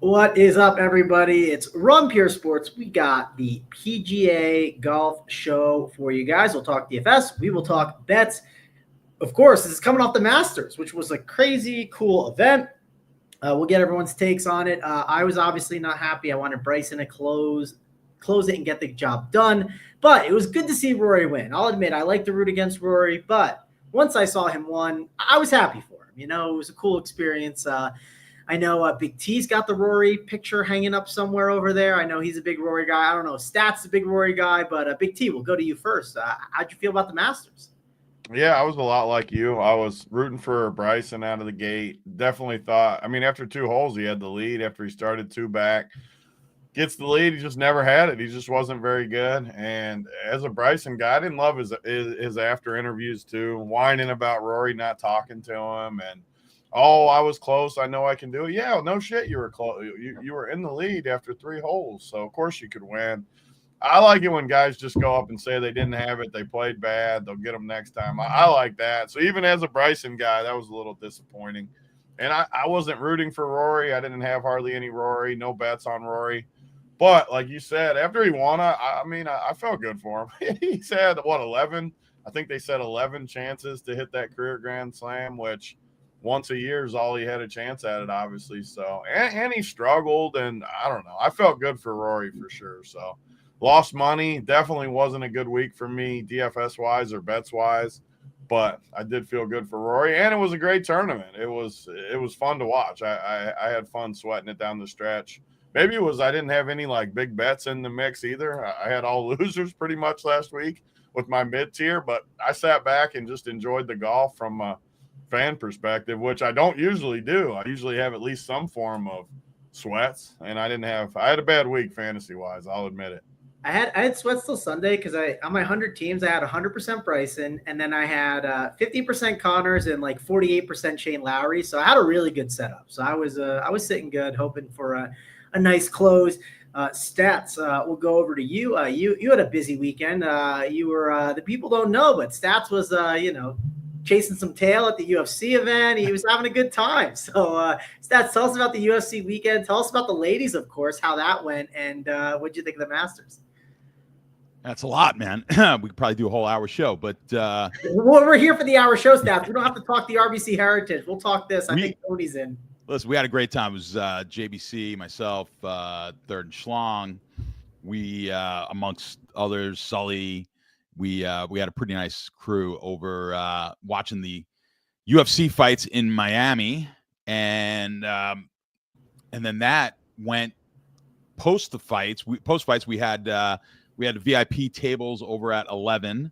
What is up, everybody? It's Run Pure Sports. We got the PGA Golf Show for you guys. We'll talk DFS. We will talk bets. Of course, this is coming off the Masters, which was a crazy cool event. We'll get everyone's takes on it. I was obviously not happy. I wanted Bryson to close it and get the job done. But it was good to see Rory win. I'll admit I like to root against Rory, but once I saw him win, I was happy for him. You know, it was a cool experience. I know Big T's got the Rory picture hanging up somewhere over there. I know he's a big Rory guy. I don't know. Stats a big Rory guy, but Big T, we'll go to you first. How'd you feel about the Masters? Yeah, I was a lot like you. I was rooting for Bryson out of the gate. Definitely thought, after 2 holes, he had the lead. After he started 2 back, gets the lead. He just never had it. He just wasn't very good. And as a Bryson guy, I didn't love his after interviews too, whining about Rory not talking to him. And, oh, I was close. I know I can do it. Yeah, no shit, you were close. You were in the lead after 3 holes, so of course you could win. I like it when guys just go up and say they didn't have it, they played bad, they'll get them next time. I like that. So even as a Bryson guy, that was a little disappointing. And I wasn't rooting for Rory. I didn't have hardly any Rory, no bets on Rory. But like you said, after he won, I felt good for him. He's had, 11? I think they said 11 chances to hit that career Grand Slam, which once a year is all he had a chance at it, obviously. So, and he struggled, and I don't know. I felt good for Rory for sure. So, lost money. Definitely wasn't a good week for me, DFS-wise or bets-wise, but I did feel good for Rory, and it was a great tournament. It was fun to watch. I had fun sweating it down the stretch. Maybe it was I didn't have any, like, big bets in the mix either. I had all losers pretty much last week with my mid-tier, but I sat back and just enjoyed the golf from a fan perspective, which I don't usually do. I usually have at least some form of sweats, and I had a bad week fantasy-wise. I'll admit it. I had sweats till Sunday because on my 100 teams, I had 100% Bryson, and then I had 50% Connors and like 48% Shane Lowry. So I had a really good setup. So I was sitting good, hoping for a nice close. Stats, we'll go over to you. You had a busy weekend. You were the people don't know, but Stats was chasing some tail at the UFC event. He was having a good time. So, Stats, tell us about the UFC weekend. Tell us about the ladies, of course, how that went, and what did you think of the Masters? That's a lot, man. We could probably do a whole hour show, but we're here for the hour show, Stats. We don't have to talk the RBC Heritage. We'll talk this. I think Tony's in. Listen, we had a great time. It was JBC, myself, Third and Schlong. We, amongst others, Sully. We had a pretty nice crew over watching the UFC fights in Miami, and then that went post the fights. We had VIP tables over at 11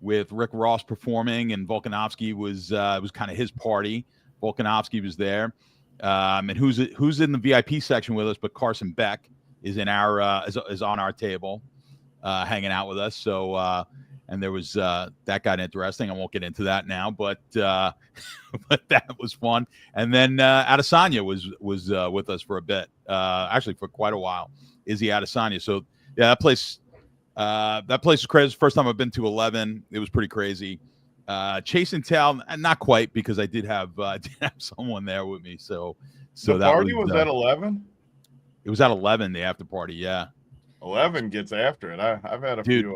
with Rick Ross performing, and Volkanovski was kind of his party. Volkanovski was there, and who's in the VIP section with us? But Carson Beck is in our is on our table, hanging out with us. So. And there was that got interesting. I won't get into that now, but that was fun. And then Adesanya was with us for a bit, actually for quite a while. Izzy Adesanya. So yeah, that place was crazy. First time I've been to 11. It was pretty crazy. Chasing tail, not quite, because I did have someone there with me. So the party was at 11. It was at 11. The after party, yeah. 11 gets after it. I've had a few.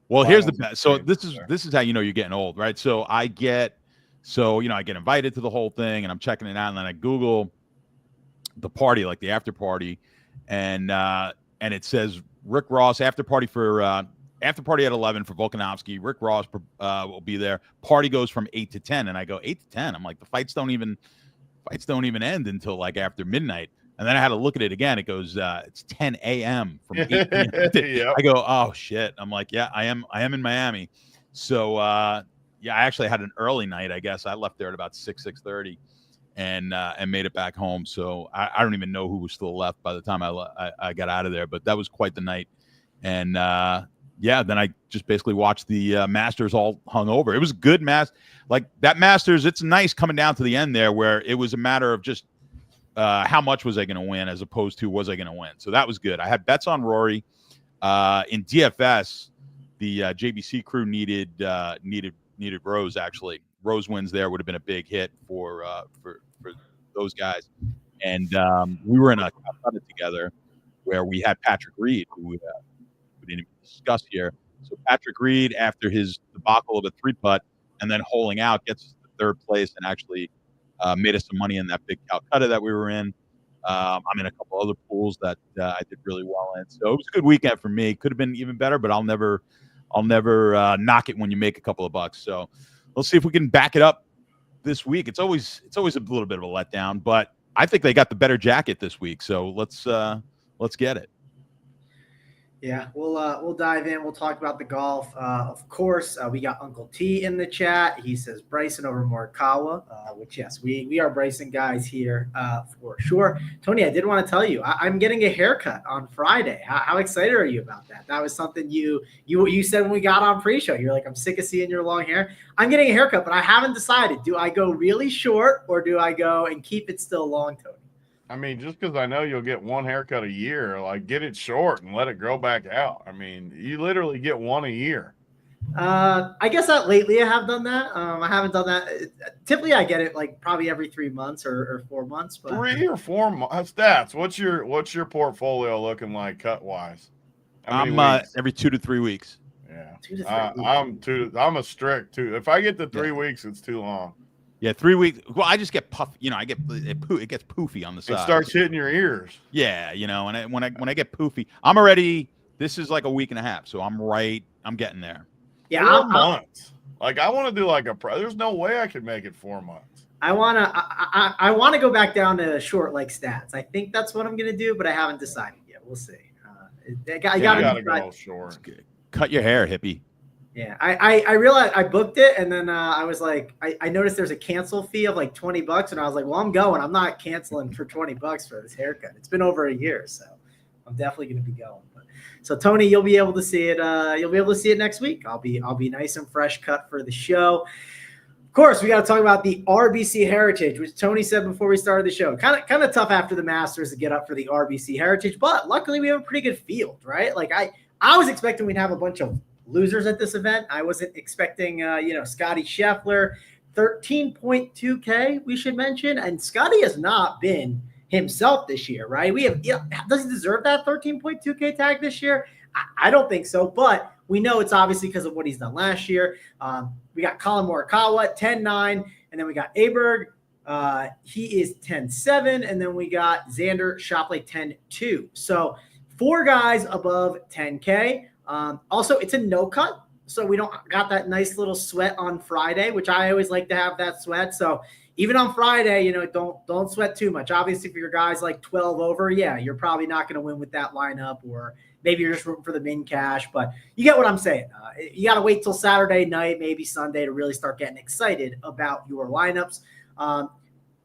Well, here's the best. So this is how you know you're getting old, right? So I get invited to the whole thing, and I'm checking it out, and then I Google the party, like the after party, and it says Rick Ross after party at 11 for Volkanovski. Rick Ross will be there. Party goes from 8 to 10, and I go 8 to 10. I'm like, the fights don't even end until like after midnight. And then I had to look at it again. It goes, it's 10 a.m. from 8 p.m. Yep. I go, oh shit. I'm like, yeah, I am in Miami. So I actually had an early night. I guess I left there at about 6:30, and made it back home. So I don't even know who was still left by the time I got out of there. But that was quite the night. And then I just basically watched the Masters all hung over. It was a good like that Masters. It's nice coming down to the end there, where it was a matter of just. How much was I going to win as opposed to was I going to win? So that was good. I had bets on Rory. In DFS, the JBC crew needed Rose, actually. Rose wins there would have been a big hit for those guys. And we were in a Calcutta together where we had Patrick Reed, who we didn't even discuss here. So Patrick Reed, after his debacle of a 3-putt and then holing out, gets us to third place and actually made us some money in that big Calcutta that we were in. I'm in a couple other pools that I did really well in. So it was a good weekend for me. Could have been even better, but I'll never knock it when you make a couple of bucks. So let's see if we can back it up this week. It's always a little bit of a letdown, but I think they got the better jacket this week. So let's get it. Yeah, we'll dive in. We'll talk about the golf. Of course, we got Uncle T in the chat. He says Bryson over Morikawa, which, yes, we are Bryson guys here for sure. Tony, I did want to tell you, I'm getting a haircut on Friday. How excited are you about that? That was something you said when we got on pre-show. You're like, I'm sick of seeing your long hair. I'm getting a haircut, but I haven't decided. Do I go really short or do I go and keep it still long, Tony? I mean, just because I know you'll get one haircut a year, like get it short and let it grow back out. I mean, you literally get one a year. I guess that lately I have done that. I haven't done that. Typically, I get it like probably every 3 months or 4 months. But 3 or 4 months. Stats. What's your portfolio looking like cut wise? I'm every 2 to 3 weeks. Yeah, 2 to 3 weeks. I'm a strict 2. If I get to 3 weeks, it's too long. Yeah, 3 weeks. Well, I just get puff. You know, it gets poofy on the side. It starts hitting your ears. Yeah, you know, and when I get poofy, I'm already. This is like a week and a half, so I'm getting there. Yeah, 4 months. Like I want to do like there's no way I could make it 4 months. I want to go back down to short like stats. I think that's what I'm gonna do, but I haven't decided yet. We'll see. I gotta go short. Cut your hair, hippie. Yeah, I realized I booked it, and then I was like, I noticed there's a cancel fee of like $20, and I was like, well, I'm going. I'm not canceling for $20 for this haircut. It's been over a year, so I'm definitely going to be going. So Tony, you'll be able to see it. You'll be able to see it next week. I'll be nice and fresh cut for the show. Of course, we got to talk about the RBC Heritage, which Tony said before we started the show. Kind of tough after the Masters to get up for the RBC Heritage, but luckily we have a pretty good field, right? Like I was expecting we'd have a bunch of losers at this event. I wasn't expecting, Scotty Scheffler, 13.2K, we should mention. And Scotty has not been himself this year, right? Does he deserve that 13.2K tag this year? I don't think so, but we know it's obviously because of what he's done last year. We got Colin Morikawa, 10-9, and then we got Aberg. He is 10-7, and then we got Xander Schauffele, 10-2. So 4 guys above 10K. Also, it's a no cut, so we don't got that nice little sweat on Friday, which I always like to have that sweat. So even on Friday, don't sweat too much. Obviously, for your guys like 12 over, yeah, you're probably not going to win with that lineup, or maybe you're just rooting for the min cash. But you get what I'm saying. You got to wait till Saturday night, maybe Sunday, to really start getting excited about your lineups.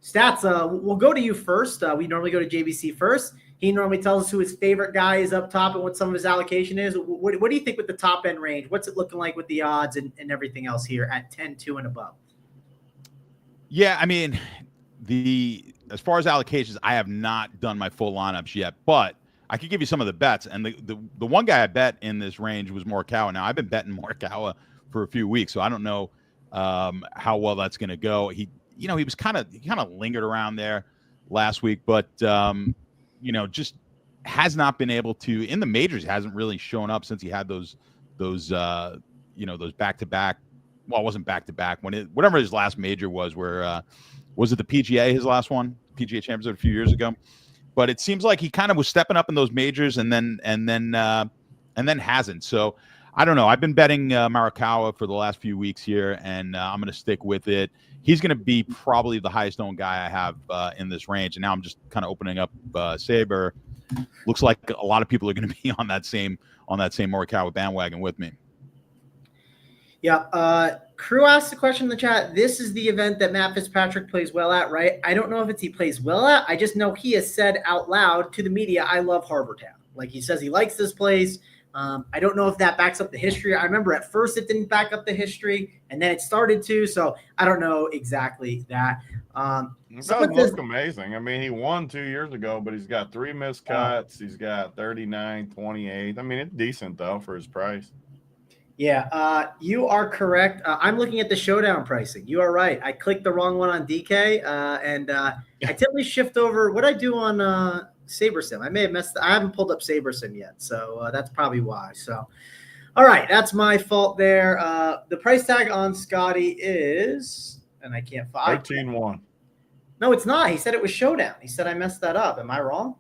Stats, we'll go to you first. We normally go to JBC first. He normally tells us who his favorite guy is up top and what some of his allocation is. What do you think with the top end range? What's it looking like with the odds and everything else here at 10-2 and above? Yeah, I mean, as far as allocations, I have not done my full lineups yet, but I could give you some of the bets. And the one guy I bet in this range was Morikawa. Now, I've been betting Morikawa for a few weeks, so I don't know how well that's going to go. He was kind of lingered around there last week, but just has not been able to in the majors. Hasn't really shown up since he had those back-to-back. Well, it wasn't back-to-back whatever his last major was. Where was it the PGA? His last one, PGA Championship a few years ago. But it seems like he kind of was stepping up in those majors and then hasn't. So I don't know. I've been betting Morikawa for the last few weeks here, and I'm going to stick with it. He's going to be probably the highest owned guy I have in this range. And now I'm just kind of opening up Saber. Looks like a lot of people are going to be on that same Morikawa bandwagon with me. Yeah. Crew asked the question in the chat. This is the event that Matt Fitzpatrick plays well at, right? I don't know if he plays well at. I just know he has said out loud to the media, I love Harbor Town. Like, he says he likes this place. I don't know if that backs up the history. I remember at first it didn't back up the history, and then it started to. So I don't know exactly that. It does look amazing. I mean, he won 2 years ago, but he's got 3 missed cuts. He's got 39, 28. I mean, it's decent, though, for his price. Yeah, you are correct. I'm looking at the showdown pricing. You are right. I clicked the wrong one on DK, and I typically shift over. What I do on SaberSim, I may have messed. I haven't pulled up SaberSim yet, so that's probably why. So, all right, that's my fault there. The price tag on Scotty is, and I can't find 13-1. No, it's not. He said it was showdown. He said I messed that up. Am I wrong?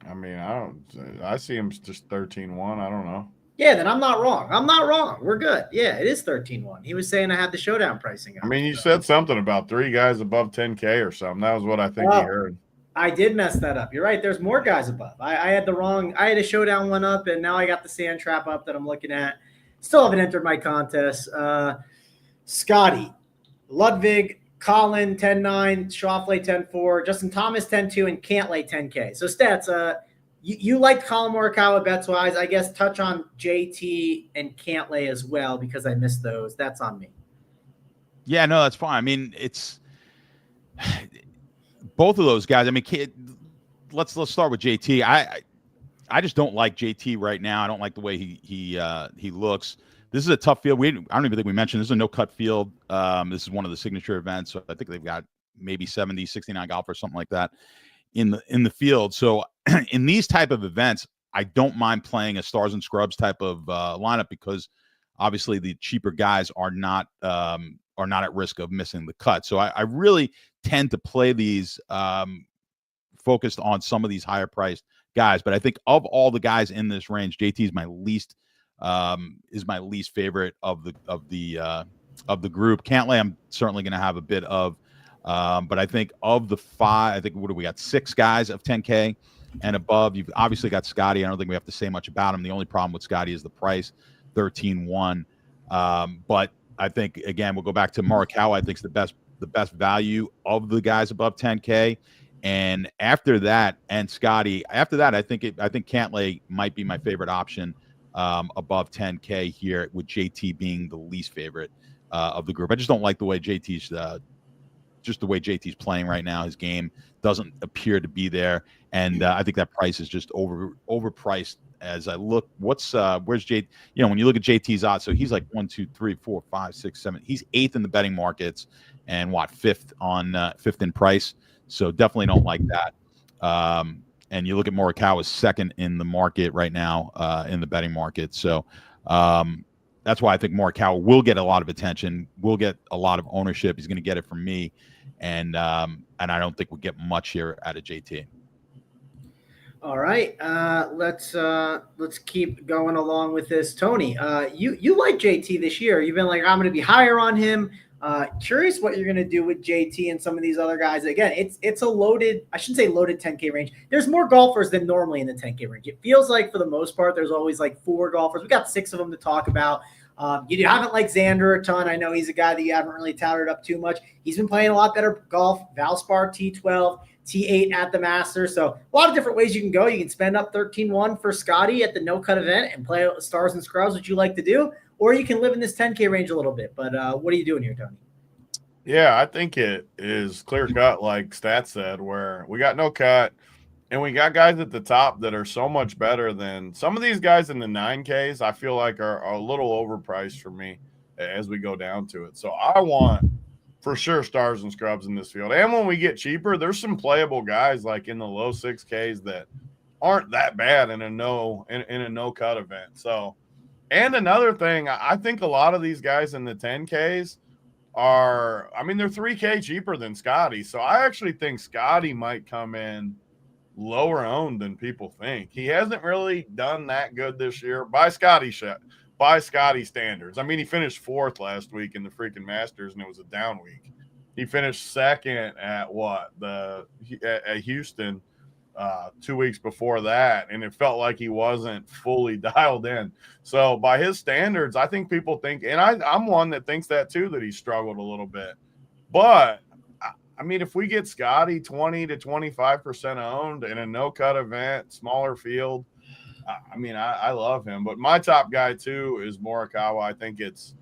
I mean, I see him just 13-1. I don't know. Yeah, then I'm not wrong. I'm not wrong. We're good. Yeah, it is 13-1. He was saying I had the showdown pricing. I mean, you said something about 3 guys above 10K or something. That was what I think he heard. I did mess that up. You're right. There's more guys above. I had a showdown one up, and now I got the sand trap up that I'm looking at. Still haven't entered my contest. Scotty, Ludwig, Colin, 10-9, Schauffele, 10-4, Justin Thomas, 10-2, and Cantlay, 10K. So stats, you liked Colin Morikawa bets-wise. I guess touch on JT and Cantlay as well because I missed those. That's on me. Yeah, no, that's fine. I mean, it's both of those guys. I mean, let's start with JT. I just don't like JT right now. I don't like the way he looks. This is a tough field. I don't even think we mentioned this is a no-cut field. This is one of the signature events. So I think they've got maybe 70, 69 golfers, something like that in the field. So in these type of events, I don't mind playing a stars and scrubs type of lineup because obviously the cheaper guys are not at risk of missing the cut. So I really tend to play these focused on some of these higher priced guys. But I think of all the guys in this range, JT is my least favorite of the group. Cantlay, I'm certainly going to have a bit of, but I think of the 5, I think what do we got? 6 guys of 10K and above. You've obviously got Scotty. I don't think we have to say much about him. The only problem with Scotty is the price, 13-1. But I think again we'll go back to Morikawa. I think is the best value of the guys above 10K. And after that, and Scotty, after that, I think Cantlay might be my favorite option above 10K here, with JT being the least favorite of the group. I just don't like the way JT's playing right now. His game doesn't appear to be there, and I think that price is just overpriced. As I look, where's JT? You know, when you look at JT's odds, so he's like 1, 2, 3, 4, 5, 6, 7. He's 8th in the betting markets, and 5th in price. So definitely don't like that. And you look at Morikawa's 2nd in the market right now, in the betting market. So that's why I think Morikawa will get a lot of attention, will get a lot of ownership. He's going to get it from me, and I don't think we'll get much here out of JT. All right, let's keep going along with this. Tony, you like JT this year. You've been like, I'm going to be higher on him. Curious what you're going to do with JT and some of these other guys. Again, it's a loaded, I shouldn't say loaded 10K range. There's more golfers than normally in the 10K range. It feels like for the most part, there's always like 4 golfers. We got 6 of them to talk about. You haven't liked Xander a ton. I know he's a guy that you haven't really touted up too much. He's been playing a lot better golf. Valspar, T12, T8 at the Masters. So a lot of different ways you can go. You can spend up 13-1 for Scotty at the no-cut event and play stars and scrubs, which you like to do. Or you can live in this 10K range a little bit. But what are you doing here, Tony? Yeah, I think it is clear cut, like Stats said, where we got no cut, and we got guys at the top that are so much better than some of these guys in the 9Ks. I feel like are a little overpriced for me as we go down to it. So I want for sure stars and scrubs in this field. And when we get cheaper, there's some playable guys like in the low 6Ks that aren't that bad in a no cut event. So, and another thing, I think a lot of these guys in the 10Ks are, I mean, they're 3K cheaper than Scotty. So I actually think Scotty might come in lower owned than people think. He hasn't really done that good this year by Scotty standards. I mean, he finished 4th last week in the freaking Masters, and it was a down week. He finished 2nd at Houston 2 weeks before that, and it felt like he wasn't fully dialed in. So by his standards, I think people think, and I'm one that thinks that too, that he struggled a little bit. But I mean, if we get Scotty 20 to 25% owned in a no-cut event, smaller field, I mean, I love him. But my top guy, too, is Morikawa. I think it's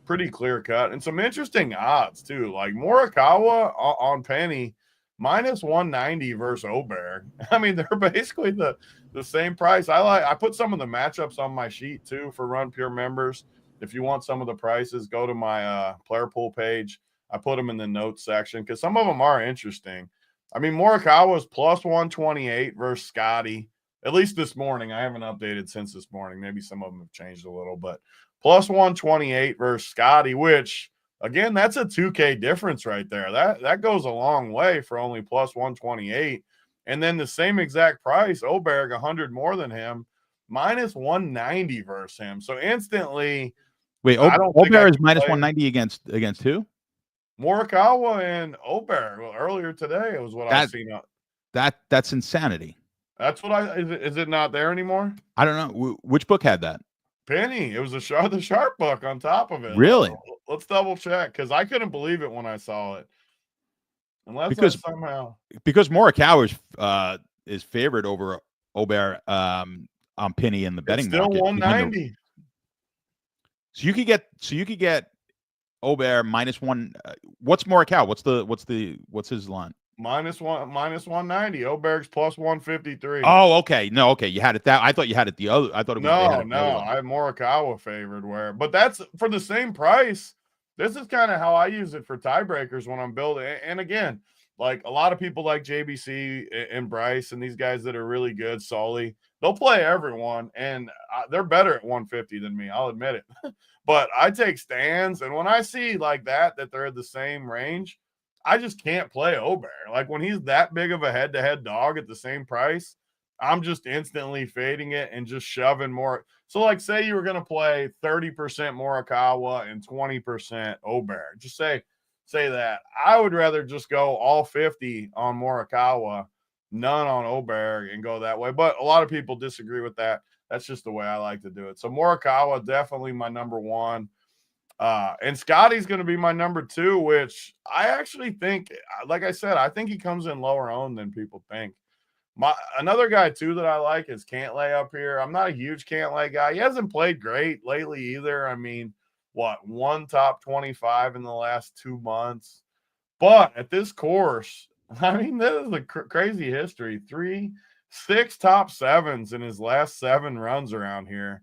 pretty clear-cut. And some interesting odds, too. Like Morikawa on Penny, -190 versus Aberg. I mean, they're basically the the same price. I put some of the matchups on my sheet too for Run Pure members. If you want some of the prices, go to my player pool page. I put them in the notes section because some of them are interesting. I mean, Morikawa's plus 128 versus Scotty. At least this morning. I haven't updated since this morning. Maybe some of them have changed a little, but plus 128 versus Scotty, which, again, that's a 2K difference right there. That goes a long way for only plus 128. And then the same exact price, Aberg, 100 more than him, minus 190 versus him. So instantly, wait, Aberg is minus 190 against who? Morikawa and Aberg. Well, earlier today, it was what I've seen. That's insanity. That's what is it not there anymore? I don't know. Which book had that? Penny. It was the Sharp book on top of it. Really? Let's double check because I couldn't believe it when I saw it. Unless because Morikawa is favored over Aberg on Penny in the betting still market. 190. So you could get Aberg minus one. What's Morikawa? What's his line? Minus 190. Aberg's plus 153. Oh, okay. No, okay. You had it that. I thought you had it the other. I thought it was I have Morikawa favored but that's for the same price. This is kind of how I use it for tiebreakers when I'm building. And again, like a lot of people like JBC and Bryce and these guys that are really good, Sully, they'll play everyone, and they're better at 150 than me. I'll admit it. But I take stands, and when I see like that they're at the same range, I just can't play Aberg. Like when he's that big of a head-to-head dog at the same price, I'm just instantly fading it and just shoving more. So like say you were going to play 30% Morikawa and 20% Aberg. Just say that. I would rather just go all 50 on Morikawa, none on Aberg, and go that way. But a lot of people disagree with that. That's just the way I like to do it. So Morikawa, definitely my number one. And Scotty's going to be my number two, which I actually think, like I said, I think he comes in lower owned than people think. Another guy, too, that I like is Cantlay up here. I'm not a huge Cantlay guy. He hasn't played great lately either. I mean, one top 25 in the last 2 months. But at this course, I mean, this is a crazy history. 6 top 7s in his last 7 runs around here.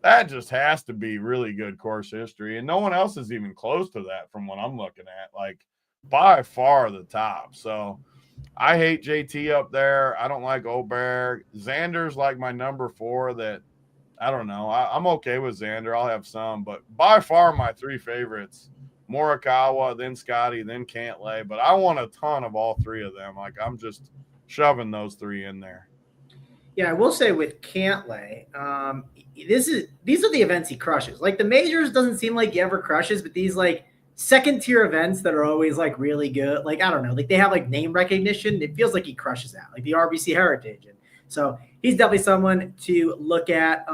That just has to be really good course history. And no one else is even close to that from what I'm looking at. Like, by far the top. So I hate JT up there. I don't like Aberg. Xander's like my number 4 that I don't know. I'm okay with Xander. I'll have some. But by far my 3 favorites, Morikawa, then Scotty, then Cantlay. But I want a ton of all 3 of them. Like, I'm just shoving those 3 in there. Yeah, I will say with Cantlay, these are the events he crushes. Like the majors doesn't seem like he ever crushes, but these like second tier events that are always like really good. Like, I don't know, like they have like name recognition. It feels like he crushes that, like the RBC Heritage. And so he's definitely someone to look at.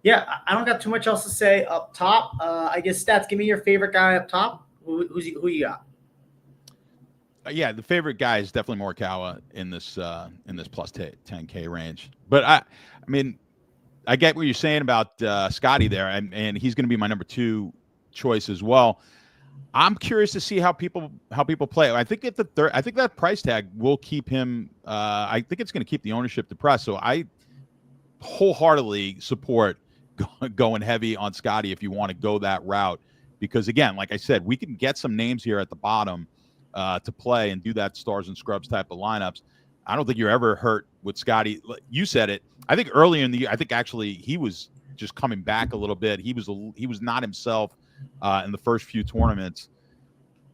Yeah, I don't got too much else to say up top. I guess Stats, give me your favorite guy up top. Who you got? Yeah, the favorite guy is definitely Morikawa in this plus 10K range. But I mean, I get what you're saying about Scotty there, and he's going to be my number 2 choice as well. I'm curious to see how people play. I think I think that price tag will keep him. I think it's going to keep the ownership depressed. So I wholeheartedly support going heavy on Scotty if you want to go that route, because again, like I said, we can get some names here at the bottom to play and do that stars and scrubs type of lineups. I don't think you're ever hurt with Scotty. You said it. I think early in the year, I think actually he was just coming back a little bit. He was not himself in the first few tournaments.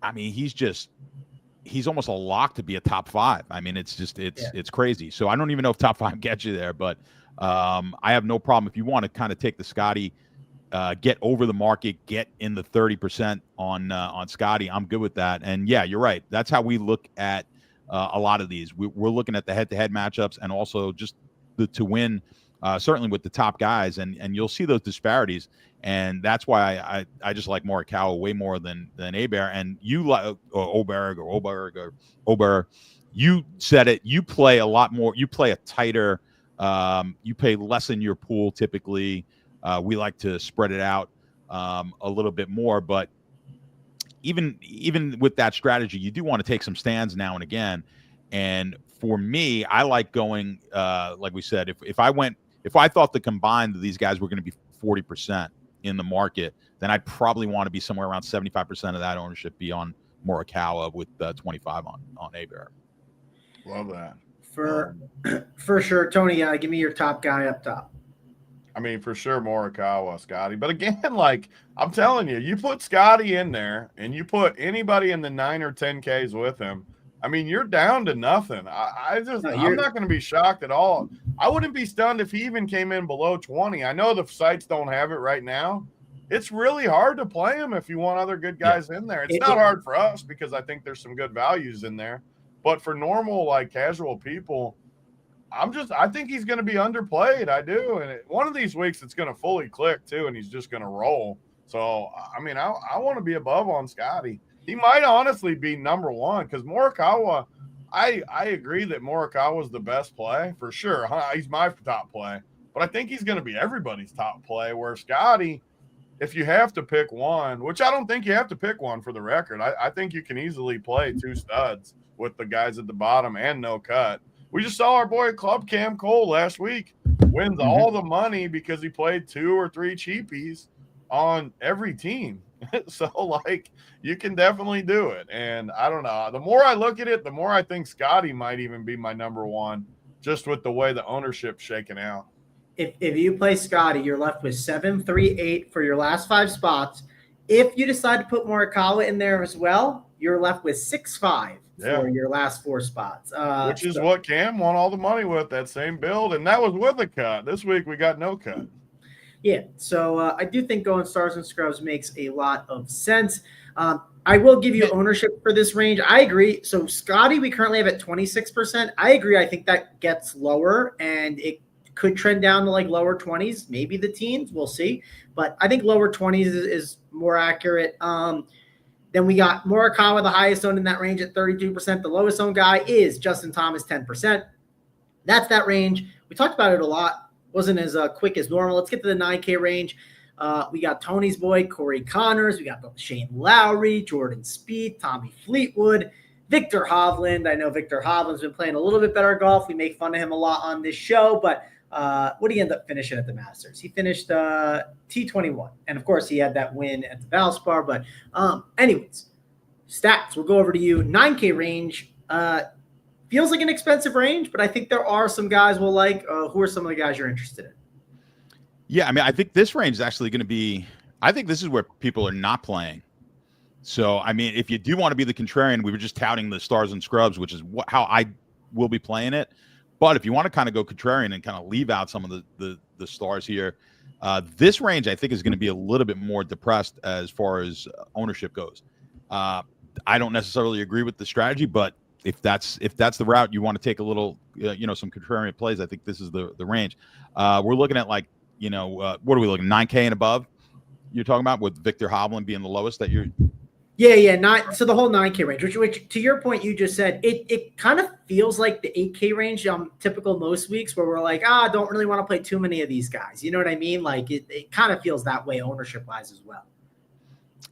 I mean, he's almost a lock to be a top 5. I mean, it's crazy. So I don't even know if top 5 gets you there, but I have no problem if you want to kind of take the Scotty, get over the market, get in the 30% on Scotty. I'm good with that. And yeah, you're right. That's how we look at a lot of these. We're looking at the head-to-head matchups and also just to win, certainly with the top guys. And you'll see those disparities. And that's why I just like Morikawa way more than Aberg. And you like Aberg. You said it. You play a lot more. You play a tighter. You pay less in your pool typically. We like to spread it out a little bit more, but even with that strategy, you do want to take some stands now and again. And for me, I like going, like we said, if I thought the combined of these guys were going to be 40% in the market, then I'd probably want to be somewhere around 75% of that ownership be on Morikawa with 25 on Aberg. Love that. For sure. Tony, give me your top guy up top. I mean, for sure, Morikawa, Scotty. But again, like I'm telling you, you put Scotty in there and you put anybody in the 9 or 10Ks with him, I mean, you're down to nothing. I'm not going to be shocked at all. I wouldn't be stunned if he even came in below 20. I know the sites don't have it right now. It's really hard to play him if you want other good guys in there. It's not hard for us because I think there's some good values in there. But for normal, like casual people, I think he's going to be underplayed. I do. And one of these weeks it's going to fully click too, and he's just going to roll. So, I mean, I want to be above on Scotty. He might honestly be number one because Morikawa, I agree that Morikawa is the best play for sure. He's my top play, but I think he's going to be everybody's top play. Where Scotty, if you have to pick one, which I don't think you have to pick one for the record, I think you can easily play 2 studs with the guys at the bottom and no cut. We just saw our boy Club Cam Cole last week wins all the money because he played 2 or 3 cheapies on every team. So, like, you can definitely do it. And I don't know. The more I look at it, the more I think Scotty might even be my number one, just with the way the ownership's shaking out. If you play Scotty, you're left with 7, 3, 8 for your last 5 spots. If you decide to put Morikawa in there as well, you're left with 6, 5 for your last 4 spots. Which is what Cam won all the money with, that same build. And that was with a cut. This week we got no cut. Yeah, so I do think going stars and scrubs makes a lot of sense. I will give you ownership for this range. I agree. So Scotty, we currently have at 26%. I agree. I think that gets lower, and it could trend down to like lower 20s, maybe the teens. We'll see. But I think lower 20s is more accurate. Then we got Morikawa, the highest owned in that range at 32%. The lowest owned guy is Justin Thomas, 10%. That's that range. We talked about it a lot. Wasn't as quick as normal. Let's get to the 9K range. We got Tony's boy, Corey Connors. We got Shane Lowry, Jordan Spieth, Tommy Fleetwood, Victor Hovland. I know Victor Hovland's been playing a little bit better golf. We make fun of him a lot on this show, but what did he end up finishing at the Masters? He finished T21. And, of course, he had that win at the Valspar. But anyways, stats. We'll go over to you. 9K range. Feels like an expensive range, but I think there are some guys we'll like. Who are some of the guys you're interested in? Yeah, I mean, I think this range is actually going to be – I think this is where people are not playing. So, I mean, if you do want to be the contrarian, we were just touting the stars and scrubs, which is how I will be playing it. But if you want to kind of go contrarian and kind of leave out some of the stars here, this range I think is going to be a little bit more depressed as far as ownership goes. I don't necessarily agree with the strategy, but if that's the route you want to take a little, some contrarian plays, I think this is the range. We're looking at what are we looking, 9K and above? You're talking about with Victor Hovland being the lowest that you're. Yeah. So the whole 9K range, which to your point, you just said it kind of feels like the 8K range, typical most weeks where we're like, don't really want to play too many of these guys. You know what I mean? Like it kind of feels that way ownership wise as well.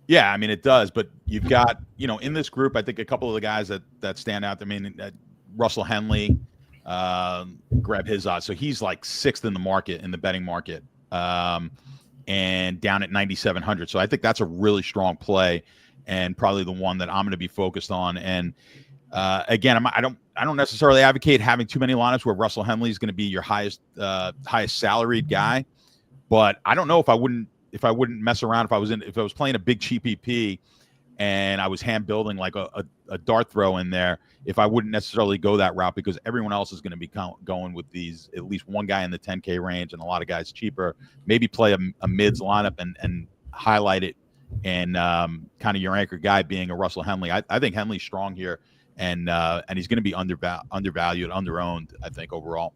Yeah, I mean, it does. But you've got, in this group, I think a couple of the guys that stand out. I mean, Russell Henley, grab his odds. So he's like 6th in the market, in the betting market, and down at 9,700. So I think that's a really strong play and probably the one that I'm going to be focused on. And again, I don't necessarily advocate having too many lineups where Russell Henley is going to be your highest salaried guy. But I don't know if I wouldn't mess around if I was playing a big cheap EP and I was hand building like a dart throw in there, if I wouldn't necessarily go that route because everyone else is going to be going with these, at least one guy in the 10K range and a lot of guys cheaper. Maybe play a mids lineup and highlight it, and kind of your anchor guy being a Russell Henley. I think Henley's strong here, and he's going to be undervalued, underowned, I think, overall.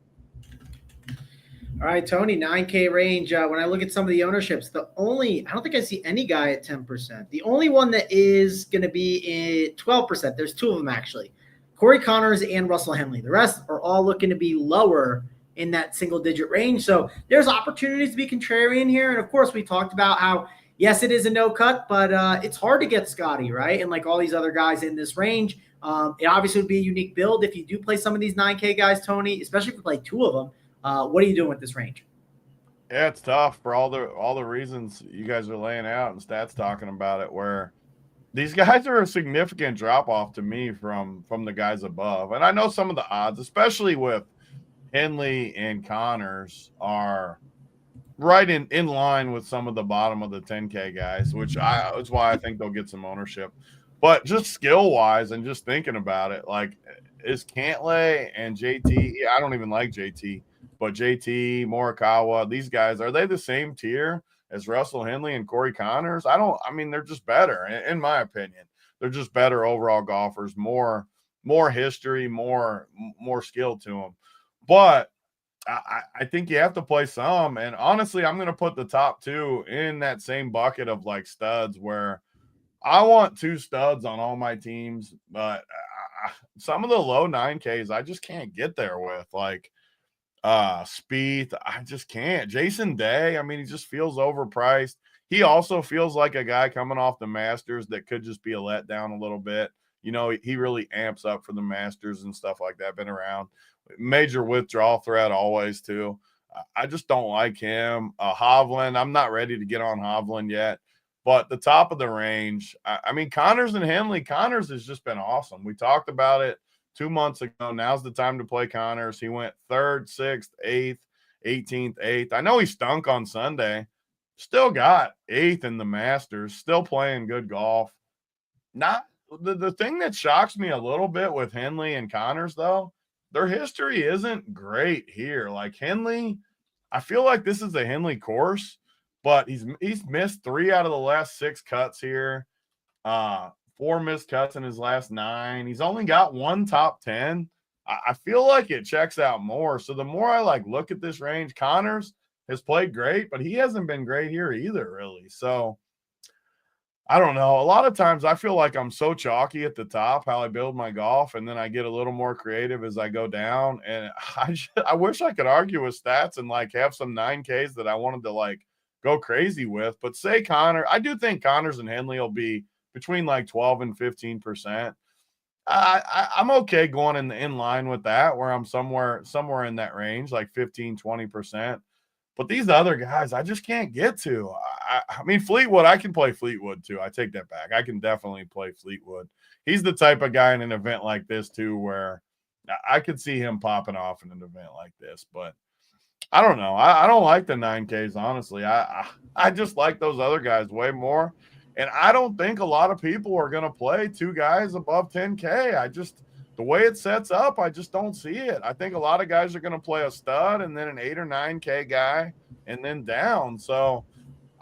All right, Tony, 9K range. When I look at some of the ownerships, I don't think I see any guy at 10%. The only one that is going to be at 12%, there's 2 of them actually, Corey Connors and Russell Henley. The rest are all looking to be lower in that single-digit range. So there's opportunities to be contrarian here. And, of course, we talked about how yes, it is a no cut, but it's hard to get Scotty, right? And like all these other guys in this range, it obviously would be a unique build if you do play some of these 9K guys, Tony, especially if you play two of them. What are you doing with this range? Yeah, it's tough for all the reasons you guys are laying out and stats talking about it, where these guys are a significant drop off to me from the guys above. And I know some of the odds, especially with Henley and Connors, are right in line with some of the bottom of the 10K guys, which that's why I think they'll get some ownership. But just skill wise and just thinking about it, like, is Cantlay and JT, I don't even like JT, but JT, Morikawa, these guys, are they the same tier as Russell Henley and Corey Connors? I mean, they're just better, in my opinion. They're just better overall golfers, more history, more skill to them. But I think you have to play some. And honestly, I'm going to put the top two in that same bucket of like studs, where I want two studs on all my teams, but some of the low 9Ks I just can't get there with. Like Spieth, I just can't. Jason Day, I mean, he just feels overpriced. He also feels like a guy coming off the Masters that could just be a letdown a little bit. You know, he really amps up for the Masters and stuff like that. Been around. Major withdrawal threat always too. I just don't like him. Hovland, I'm not ready to get on Hovland yet. But the top of the range, I mean, Connors and Henley. Connors has just been awesome. We talked about it 2 months ago. Now's the time to play Connors. He went 3rd, 6th, 8th, 18th, 8th. I know he stunk on Sunday. Still got 8th in the Masters. Still playing good golf. Not the thing that shocks me a little bit with Henley and Connors, though, their history isn't great here. Like Henley, I feel like this is a Henley course, but he's missed 3 out of the last 6 cuts here. 4 missed cuts in his last 9. He's only got 1 top 10. I feel like it checks out more. So the more I like look at this range, Connors has played great, but he hasn't been great here either, really. So I don't know. A lot of times I feel like I'm so chalky at the top, how I build my golf, and then I get a little more creative as I go down. And I wish I could argue with stats and like have some 9Ks that I wanted to like go crazy with. But say Connor, I do think Connors and Henley will be between like 12 and 15%. I'm okay going in line with that, where I'm somewhere in that range, like 15, 20%. But these other guys, I just can't get to. I mean, Fleetwood, I can play Fleetwood too. I take that back. I can definitely play Fleetwood. He's the type of guy in an event like this too, where I could see him popping off in an event like this. But I don't know. I don't like the 9Ks, honestly. I just like those other guys way more. And I don't think a lot of people are going to play 2 guys above 10K. The way it sets up, I just don't see it. I think a lot of guys are going to play a stud and then an 8 or 9K guy and then down. So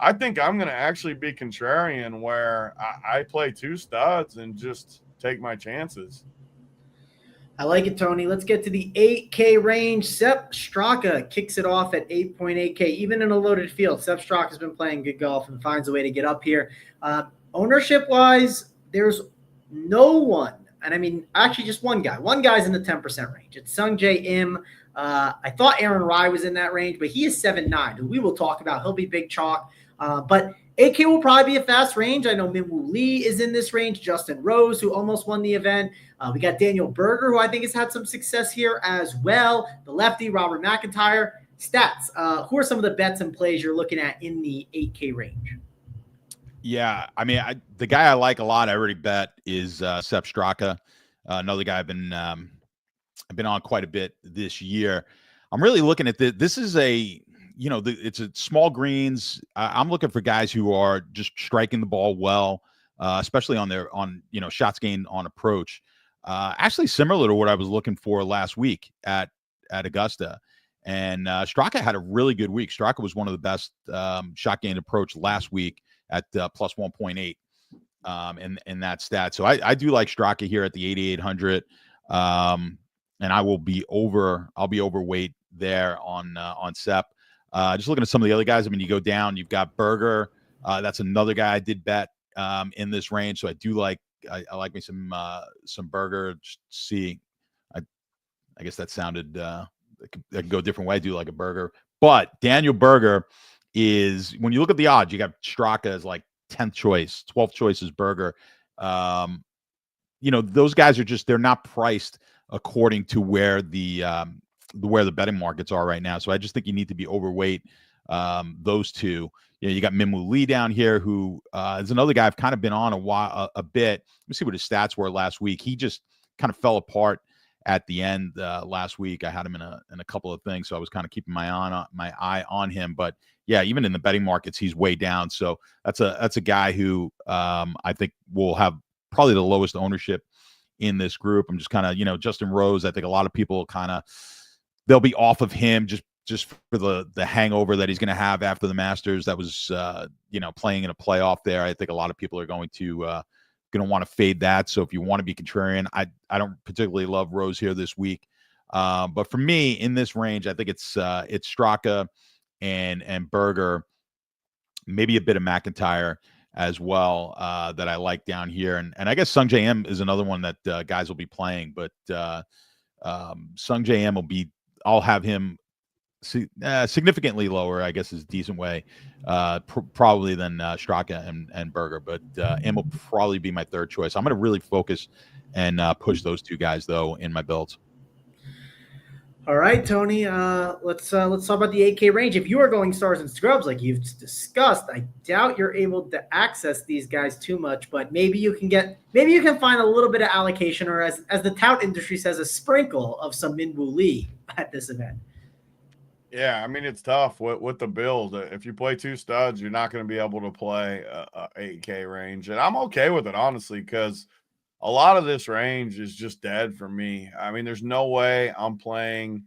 I think I'm going to actually be contrarian, where I play 2 studs and just take my chances. I like it, Tony. Let's get to the 8K range. Sepp Straka kicks it off at 8.8K, even in a loaded field. Sepp Straka has been playing good golf and finds a way to get up here. Ownership-wise, there's no one. And I mean, actually just one guy. One guy's in the 10% range. It's Sung Jae Im. I thought Aaron Rai was in that range, but he is 7.9, who we will talk about. He'll be big chalk. But 8K will probably be a fast range. I know Minwoo Lee is in this range. Justin Rose, who almost won the event. We got Daniel Berger, who I think has had some success here as well. The lefty, Robert McIntyre. Stats. Who are some of the bets and plays you're looking at in the 8K range? Yeah, I mean, the guy I like a lot, I already bet, is Sepp Straka. Another guy I've been on quite a bit this year. I'm really looking at this. This is it's a small greens. I'm looking for guys who are just striking the ball well, especially on shots gained on approach. Actually similar to what I was looking for last week at Augusta. And Straka had a really good week. Straka was one of the best shot gained approach last week at plus 1.8 in that stat. So I do like Straka here at the 8,800. And I'll be overweight there on Sepp. Just looking at some of the other guys. I mean, you go down, you've got Berger. That's another guy I did bet in this range. So I do like, I like me some Berger. Just see, I guess that sounded, it could go a different way. I do like a Berger, but Daniel Berger is when you look at the odds, you got Straka as like 10th choice, 12th choice is Berger. Those guys are they're not priced according to where the betting markets are right now. So I just think you need to be overweight those two. You got Minwoo Lee down here, who is another guy I've kind of been on a bit. Let me see what his stats were last week. He just kind of fell apart at the end last week. I had him in a couple of things, so I was kind of keeping my eye on him. But yeah, even in the betting markets, he's way down. So that's a guy who I think will have probably the lowest ownership in this group. I'm just kind of, Justin Rose. I think a lot of people they'll be off of him just for the hangover that he's going to have after the Masters. That was playing in a playoff there. I think a lot of people are going to want to fade that. So if you want to be contrarian, I don't particularly love Rose here this week. But for me in this range, I think it's Straka and Berger, maybe a bit of McIntyre as well that I like down here. And I guess Sung J M is another one that guys will be playing, but Sung J M I'll have him significantly lower, I guess is a decent way, probably than Straka and Berger, but M will probably be my third choice. I'm going to really focus and push those two guys though in my builds. All right, Tony. Let's talk about the 8K range. If you are going stars and scrubs like you've discussed, I doubt you're able to access these guys too much. But maybe you can find a little bit of allocation, or as the tout industry says, a sprinkle of some Minwoo Lee at this event. Yeah, I mean, it's tough with the build. If you play two studs, you're not going to be able to play a 8K range, and I'm okay with it honestly because a lot of this range is just dead for me. I mean, there's no way I'm playing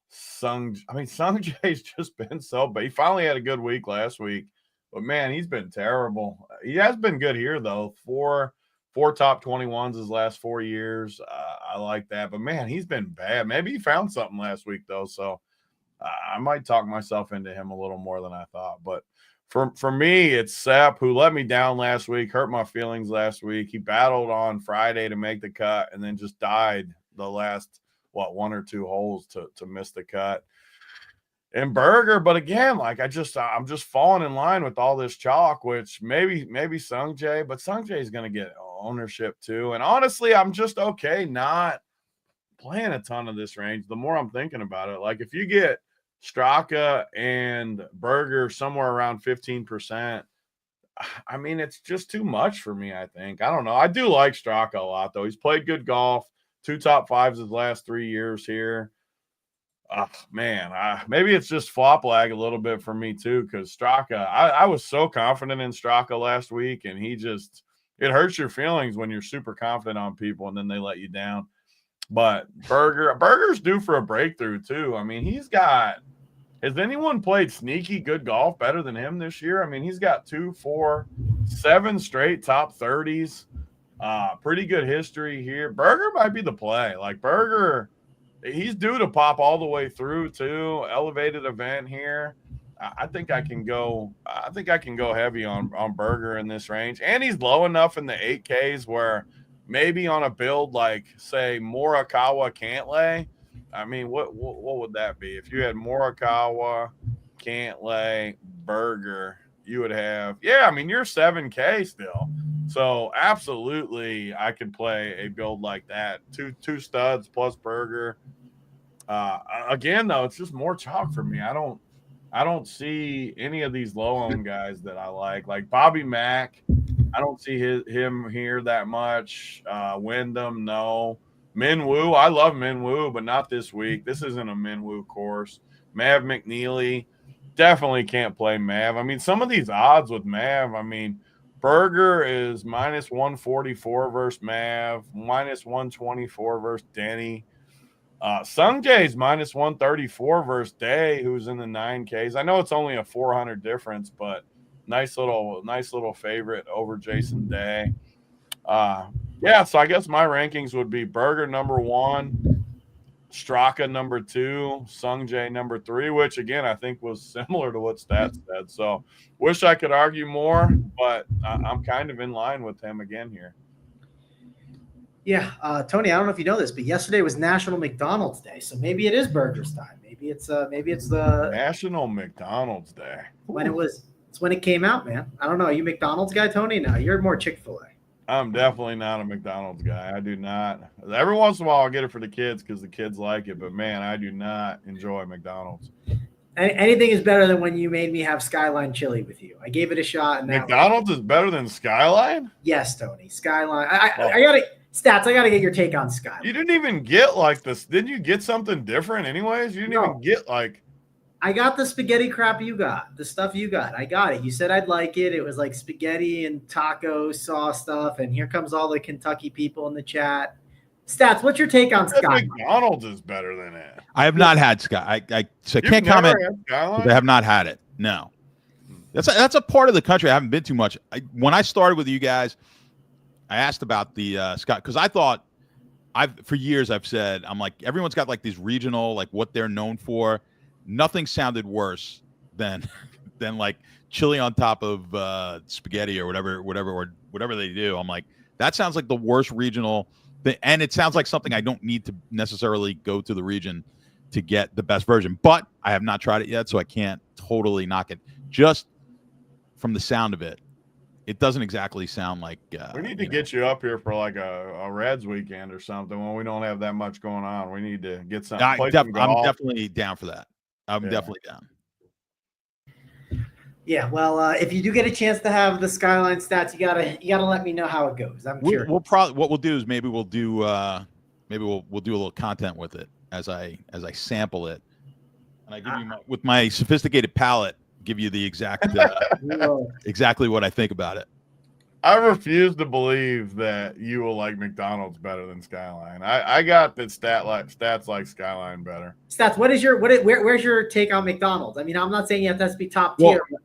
Sung Jae's just been so bad. He finally had a good week last week, but man, he's been terrible. He has been good here though. Four top 21s his last 4 years. I like that, but man, he's been bad. Maybe he found something last week though, so I might talk myself into him a little more than I thought. But for me, it's Sepp, who let me down last week, hurt my feelings last week. He battled on Friday to make the cut and then just died the last, 1 or 2 holes to miss the cut. And Berger, but again, like I'm just falling in line with all this chalk, which maybe Sung Jae, but Sung Jae is going to get ownership too. And honestly, I'm just okay not playing a ton of this range. The more I'm thinking about it, like if you get Straka and Berger somewhere around 15%, I mean, it's just too much for me, I think. I don't know. I do like Straka a lot, though. He's played good golf, 2 top 5s his last 3 years here. Man, maybe it's just flop lag a little bit for me, too, because Straka, I was so confident in Straka last week, and it hurts your feelings when you're super confident on people, and then they let you down. But Berger's due for a breakthrough, too. I mean, has anyone played sneaky good golf better than him this year? I mean, he's got 2, 4, 7 straight top 30s. Pretty good history here. Berger might be the play. Like Berger, he's due to pop all the way through, too. Elevated event here. I think I can go heavy on Berger in this range. And he's low enough in the 8Ks where maybe on a build like, say, Morikawa Cantlay, I mean, what would that be? If you had Morikawa, Cantlay, Berger, you would have, I mean, you're 7K still. So absolutely, I could play a build like that. Two studs plus Berger. Again, though, it's just more chalk for me. I don't see any of these low-owned guys that I like Bobby Mack. I don't see him here that much. Wyndham, no. Minwoo, I love Minwoo, but not this week. This isn't a Minwoo course. Mav McNeely, definitely can't play Mav. I mean, some of these odds with Mav, I mean, Berger is minus 144 versus Mav, minus 124 versus Denny. Sung Jae's minus 134 versus Day, who's in the 9Ks. I know it's only a 400 difference, but nice little favorite over Jason Day. So I guess my rankings would be Berger number 1, Straka number 2, Sung Jae number 3, which again I think was similar to what Stats said. So wish I could argue more, but I'm kind of in line with him again here. Yeah, Tony, I don't know if you know this, but yesterday was National McDonald's Day, so maybe it is Berger's time. Maybe it's the National McDonald's Day. It's when it came out, man. I don't know. Are you McDonald's guy, Tony? No, you're more Chick-fil-A. I'm definitely not a McDonald's guy. I do not. Every once in a while, I'll get it for the kids because the kids like it. But man, I do not enjoy McDonald's. Anything is better than when you made me have Skyline chili with you. I gave it a shot. And McDonald's is better than Skyline? Yes, Tony. Skyline. I got to Stats. I got to get your take on Skyline. You didn't even get like this. Didn't you get something different anyways? You didn't even get like. I got the spaghetti crap you got, the stuff you got. I got it. You said I'd like it. It was like spaghetti and taco sauce stuff. And here comes all the Kentucky people in the chat. Stats, what's your take on Skyline? McDonald's is better than it. I have not had Sky. I can't comment. I have not had it. No, that's a part of the country I haven't been too much. When I started with you guys, I asked about the Sky because I thought for years I've said I'm like everyone's got like these regional like what they're known for. Nothing sounded worse than like chili on top of spaghetti or whatever they do. I'm like that sounds like the worst regional thing, and it sounds like something I don't need to necessarily go to the region to get the best version. But I have not tried it yet, so I can't totally knock it. Just from the sound of it, it doesn't exactly sound like. We need to get you up here for like a Reds weekend or something when we don't have that much going on. We need to get some. I'm definitely down for that. I'm definitely down. Yeah, well, if you do get a chance to have the Skyline Stats, you gotta let me know how it goes. I'm curious. We'll probably what we'll do is maybe we'll do a little content with it as I sample it, and I give you with my sophisticated palate give you the exact exactly what I think about it. I refuse to believe that you will like McDonald's better than Skyline. I got that stats like Skyline better. Stats, where's your take on McDonald's? I mean, I'm not saying you have to be top tier. But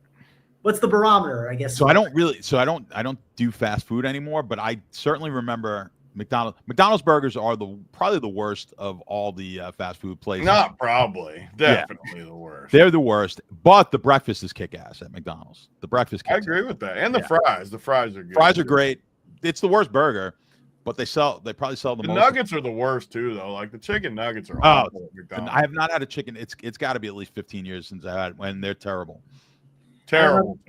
what's the barometer, I guess? So I don't do fast food anymore, but I certainly remember McDonald's burgers are probably the worst of all the fast food places. Not probably, definitely the worst. They're the worst, but the breakfast is kick-ass at McDonald's. The breakfast. I agree with that, and the fries. The fries are good. Fries are great. It's the worst burger, but they probably sell the most. Nuggets are the worst too, though. Like the chicken nuggets are awful at McDonald's. I have not had a chicken. It's got to be at least 15 years since I had, and they're terrible. Terrible.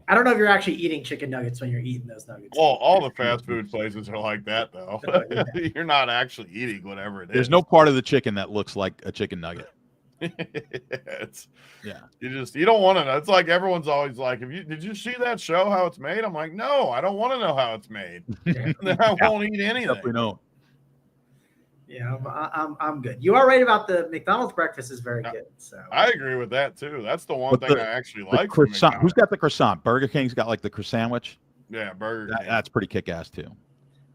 I don't know if you're actually eating chicken nuggets when you're eating those nuggets. Well, all the fast food places are like that, though. You're not actually eating whatever it is. There's no part of the chicken that looks like a chicken nugget. You don't want to know. It's like everyone's always like, did you see that show how it's made? I'm like, no, I don't want to know how it's made. Then I won't eat anything. Definitely don't. Yeah, I'm good. You are right about the McDonald's breakfast is very good. So I agree with that too. That's the one thing I actually like. Croissant. Who's got the croissant? Burger King's got like the croissant sandwich. Yeah, Burger King. That's pretty kick-ass too.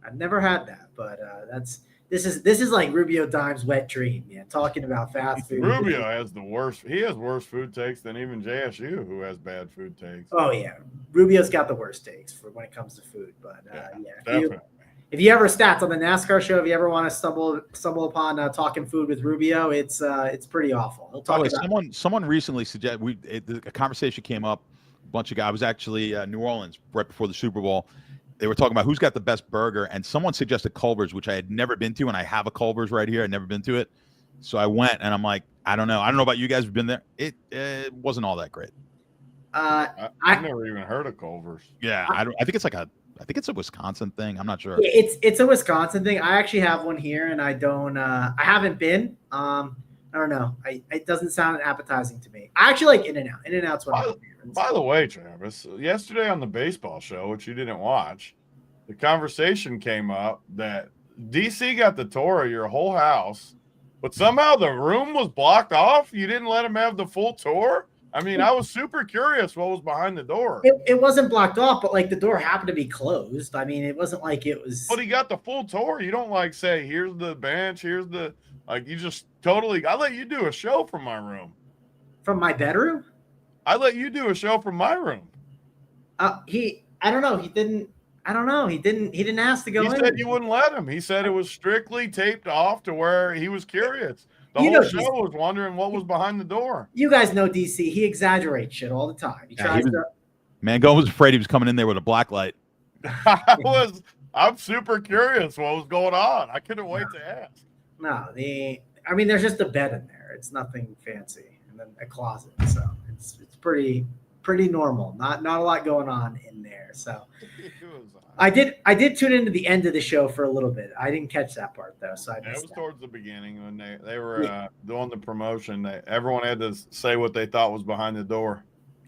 I've never had that, but this is like Rubio Dime's wet dream, man. Talking about fast food. Rubio has the worst. He has worse food takes than even JSU, who has bad food takes. Oh yeah, Rubio's got the worst takes for when it comes to food. But definitely. If you ever Stats on the NASCAR show, if you ever want to stumble upon talking food with Rubio, it's pretty awful. He'll talk about someone recently suggested a conversation came up. A bunch of guys. I was actually New Orleans right before the Super Bowl. They were talking about who's got the best burger, and someone suggested Culver's, which I had never been to, and I have a Culver's right here. I'd never been to it, so I went, and I'm like, I don't know about you guys who've been there. It wasn't all that great. I've never even heard of Culver's. Yeah, I think it's a Wisconsin thing. I'm not sure. It's a Wisconsin thing. I actually have one here, and I haven't been. I don't know. It doesn't sound appetizing to me. I actually like In-N-Out. In-N-Out's one of my favorites. By the way, Travis, yesterday on the baseball show, which you didn't watch, the conversation came up that DC got the tour of your whole house, but somehow the room was blocked off. You didn't let him have the full tour. I mean, I was super curious what was behind the door. It wasn't blocked off, but like the door happened to be closed. I mean, it wasn't like it was. But he got the full tour. You don't like say, here's the bench, here's the you just totally. I let you do a show from my room. From my bedroom? I let you do a show from my room. I don't know. He didn't ask to go in. He said you wouldn't let him. He said it was strictly taped off to where he was curious. The whole show was wondering what was behind the door. You guys know DC. He exaggerates shit all the time. He tries to. Mango was afraid he was coming in there with a black light. I'm super curious what was going on. I couldn't wait to ask. No, there's just a bed in there. there. It's nothing fancy, and then a closet. So it's pretty normal. Not a lot going on in there. So I did tune into the end of the show for a little bit. I didn't catch that part though, so it was towards the beginning when they were doing the promotion. Everyone had to say what they thought was behind the door.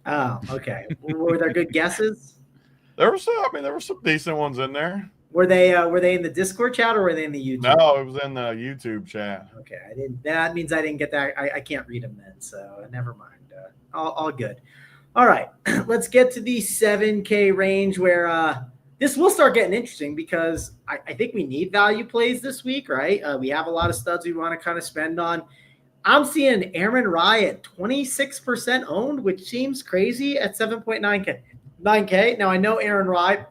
Oh, okay. Were there good guesses? There were some decent ones in there. Were they in the Discord chat or were they in the YouTube? No, it was in the YouTube chat. Okay, I didn't. That means I didn't get that. I can't read them then, so never mind. All good. All right, let's get to the 7K range where this will start getting interesting because I think we need value plays this week, right? We have a lot of studs we want to kind of spend on. I'm seeing Aaron Rai at 26% owned, which seems crazy at 7.9K. Now, I know Aaron Rai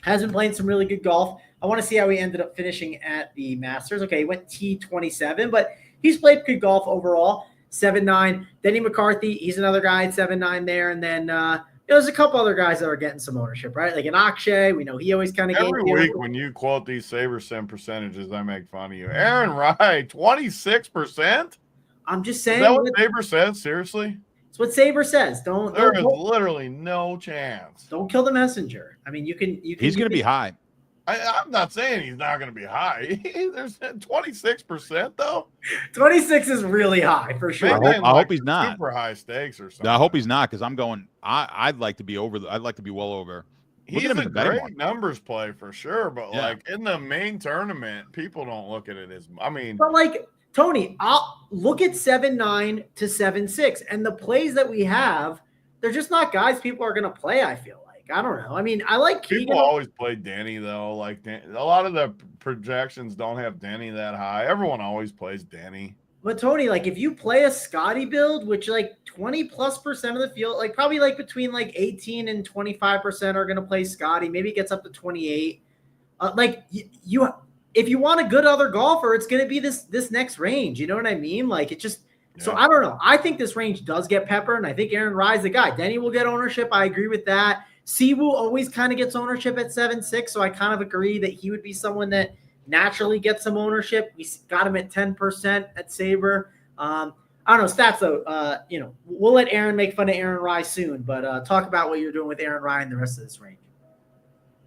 has been playing some really good golf. I want to see how he ended up finishing at the Masters. Okay, he went T27, but he's played good golf overall. 7.9. Denny McCarthy, he's another guy at 7.9 there. And then there's a couple other guys that are getting some ownership, right? Like an Akshay. We know he always kind of every week when you quote these SaberSim percentages, I make fun of you. Aaron Rai, 26%? I'm just saying. Is that what Saber says? Seriously? It's what Saber says. There is literally no chance. Don't kill the messenger. I mean, you can. He's going to be high. I'm not saying he's not going to be high. There's 26% though. 26 is really high for sure. I hope he's not super high stakes or something. I hope he's not because I'm going. I'd like to be over. I'd like to be well over. He's a great numbers play for sure, but like in the main tournament, people don't look at it as. I mean, but like Tony, I'll look at 7.9 to 7.6, and the plays that we have, they're just not guys people are going to play. I feel. I don't know. I mean, I like Keegan. People always play Denny though. Like a lot of the projections don't have Denny that high. Everyone always plays Denny. But Tony, like if you play a Scotty build, which like 20+% of the field, like probably like between like 18 and 25% are going to play Scotty. Maybe it gets up to 28. Like you, if you want a good other golfer, it's going to be this next range. You know what I mean? Like it just. Yeah. So I don't know. I think this range does get pepper, and I think Aaron Rai's the guy. Denny will get ownership. I agree with that. Siwoo always kind of gets ownership at 7.6, so I kind of agree that he would be someone that naturally gets some ownership. We got him at 10% at Saber. I don't know stats though. We'll let Aaron make fun of Aaron Rai soon, but talk about what you're doing with Aaron Rai and the rest of this range.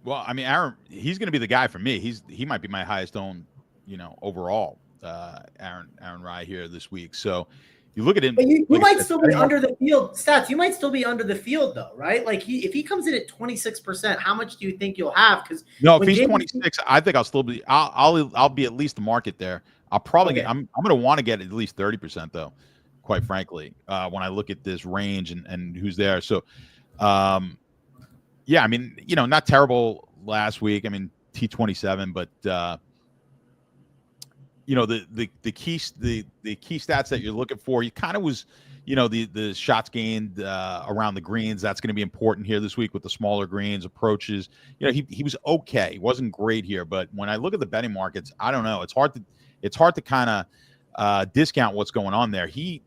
Well, I mean, Aaron, he's going to be the guy for me. He might be my highest owned, overall. Aaron Rai here this week. So. You look at him. But you might still be under the field stats. You might still be under the field though, right? Like if he comes in at 26%, how much do you think you'll have? Because if he's 26, I think I'll still be. I'll be at least the market there. I'll probably get. I'm going to want to get at least 30% though. Quite frankly, when I look at this range and who's there. So, I mean, not terrible last week. I mean, T27, but. The key stats that you're looking for, he kind of was, the shots gained around the greens. That's going to be important here this week with the smaller greens approaches. He was okay. He wasn't great here, but when I look at the betting markets, I don't know. It's hard to kind of discount what's going on there. He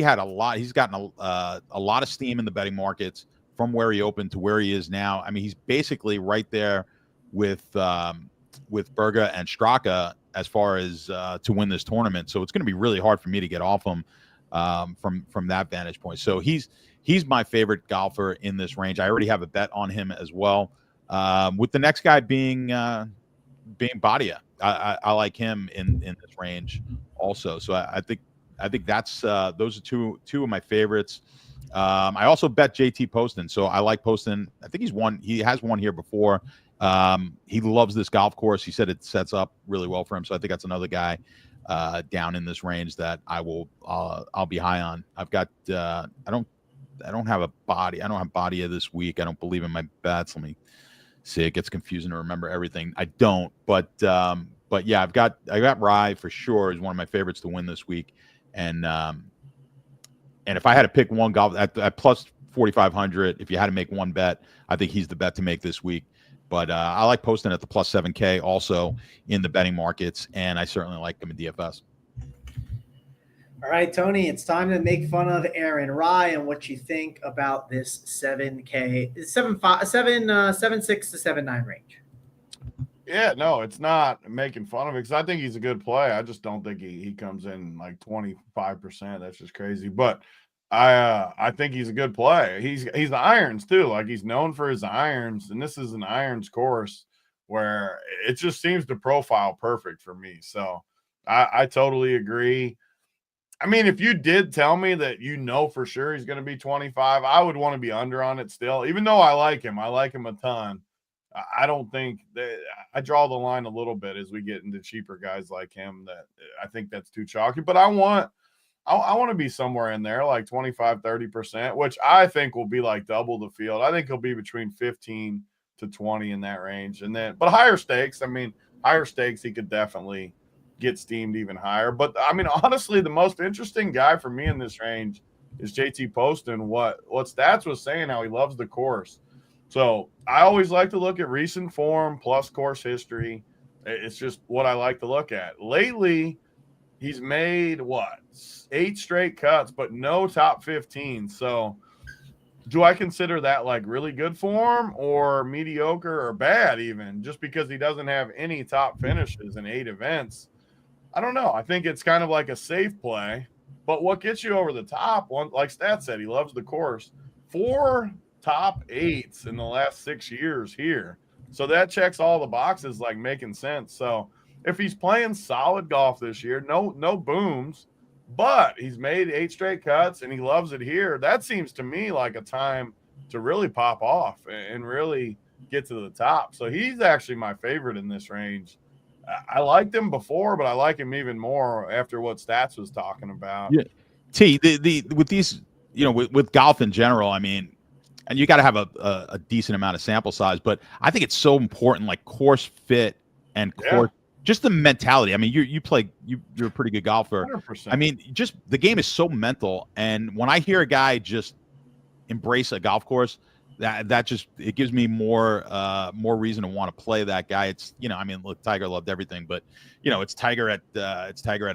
had a lot. He's gotten a lot of steam in the betting markets from where he opened to where he is now. I mean, he's basically right there with Berga and Straka as far as to win this tournament. So it's going to be really hard for me to get off him from that vantage point. So he's my favorite golfer in this range. I already have a bet on him as well. With the next guy being Badia. I like him in this range also. So I think that's those are two of my favorites. I also bet JT Poston. So I like Poston. I think he has won here before. He loves this golf course. He said it sets up really well for him. So I think that's another guy down in this range that I'll be high on. I've got I don't have a body. I don't have Badia this week. I don't believe in my bets. Let me see. It gets confusing to remember everything. I don't. But yeah, I got Rai for sure is one of my favorites to win this week. And if I had to pick one golf at plus 4,500, if you had to make one bet, I think he's the bet to make this week. But I like Poston at the plus 7K also in the betting markets, and I certainly like him in DFS. All right, Tony, it's time to make fun of Aaron Rai and what you think about this 7K, 7.6 to 7.9 range. Yeah, no, it's not making fun of it because I think he's a good play. I just don't think he comes in like 25%. That's just crazy. But I think he's a good play. He's the irons too. Like he's known for his irons, and this is an irons course where it just seems to profile perfect for me. So I totally agree. I mean, if you did tell me that you know for sure he's going to be 25, I would want to be under on it still, even though I like him. I like him a ton. I don't think that I draw the line a little bit as we get into cheaper guys like him that I think that's too chalky, but I want to be somewhere in there like 25, 30%, which I think will be like double the field. I think he'll be between 15 to 20 in that range. And then, but higher stakes, he could definitely get steamed even higher. But I mean, honestly, the most interesting guy for me in this range is JT Poston. What Stats was saying, how he loves the course. So I always like to look at recent form plus course history. It's just what I like to look at. Lately, he's made 8 straight cuts, but no top 15. So do I consider that like really good form or mediocre or bad even just because he doesn't have any top finishes in 8 events? I don't know. I think it's kind of like a safe play, but what gets you over the top, like Stats said, he loves the course. 4 top 8s in the last 6 years here. So that checks all the boxes, like making sense. So if he's playing solid golf this year, no booms, but he's made 8 straight cuts and he loves it here, that seems to me like a time to really pop off and really get to the top. So he's actually my favorite in this range. I liked him before, but I like him even more after what Stats was talking about. Yeah. With these, with golf in general, I mean, and you got to have a decent amount of sample size, but I think it's so important, like course fit and course, just the mentality. I mean, you're a pretty good golfer. 100%. I mean, just the game is so mental. And when I hear a guy just embrace a golf course, that just, it gives me more reason to want to play that guy. It's, I mean, look, Tiger loved everything, but it's Tiger at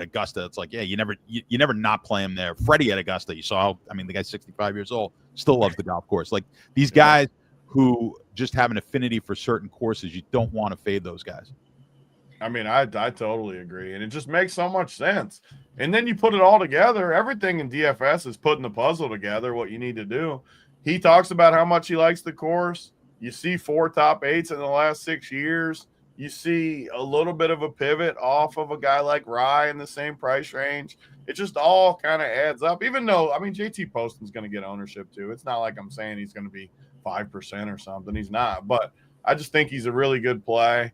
Augusta. It's like, yeah, you never not play him there. Freddie at Augusta, you saw, I mean, the guy's 65 years old, still loves the golf course. Like these guys who just have an affinity for certain courses, you don't want to fade those guys. I mean, I totally agree. And it just makes so much sense. And then you put it all together. Everything in DFS is putting the puzzle together, what you need to do. He talks about how much he likes the course. You see 4 top 8s in the last 6 years. You see a little bit of a pivot off of a guy like Rye in the same price range. It just all kind of adds up, even though, I mean, JT Poston's going to get ownership too. It's not like I'm saying he's going to be 5% or something. He's not. But I just think he's a really good play.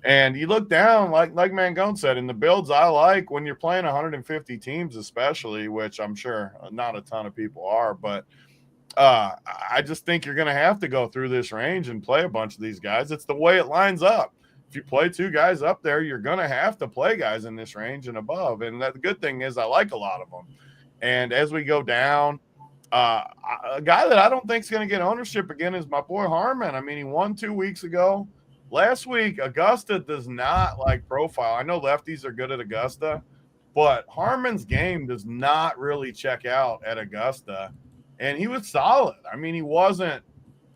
And you look down, like Mangone said, in the builds I like, when you're playing 150 teams especially, which I'm sure not a ton of people are, but I just think you're going to have to go through this range and play a bunch of these guys. It's the way it lines up. If you play 2 guys up there, you're going to have to play guys in this range and above. And the good thing is I like a lot of them. And as we go down, a guy that I don't think is going to get ownership again is my boy Harman. I mean, he won 2 weeks ago. Last week, Augusta does not like profile. I know lefties are good at Augusta, but Harman's game does not really check out at Augusta. And he was solid. I mean, he wasn't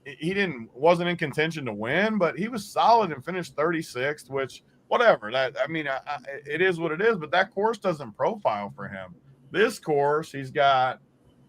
in contention to win, but he was solid and finished 36th, which whatever. It is what it is, but that course doesn't profile for him. This course, he's got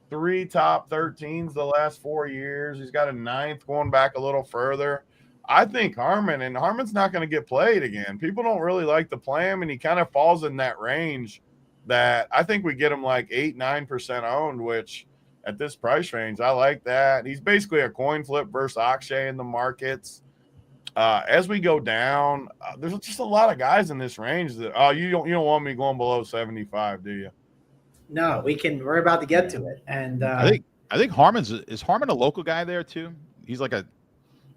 3 top 13s the last 4 years. He's got a 9th going back a little further. I think Harman's not going to get played again. People don't really like to play him, and he kind of falls in that range that I think we get him like 8-9% owned, which at this price range, I like that. He's basically a coin flip versus Akshay in the markets. As we go down, there's just a lot of guys in this range that you don't want me going below 75, do you? No, we're about to get to it. And I think is Harman a local guy there too?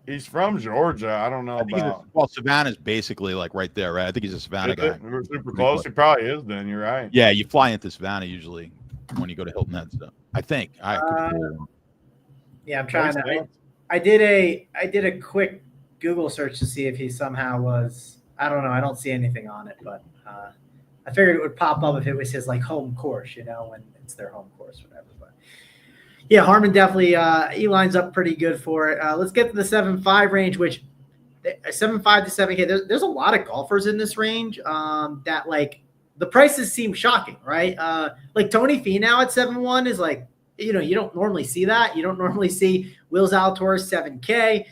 He's from Georgia. I don't know about. Savannah's basically like right there, right? I think he's a Savannah guy. We're super close. He probably is. Then you're right. Yeah, you fly into Savannah usually when you go to Hilton Head. So I think yeah, I'm trying to. I did a quick Google search to see if he somehow was. I don't know. I don't see anything on it, but I figured it would pop up if it was his like home course, when it's their home course, whatever. But yeah, Harman definitely he lines up pretty good for it. Let's get to the 7.5 range, which 7.5 to 7K. There's a lot of golfers in this range that like the prices seem shocking, right? Like Tony Finau at 7-1 is like, you don't normally see that. You don't normally see Will Zalatoris 7K.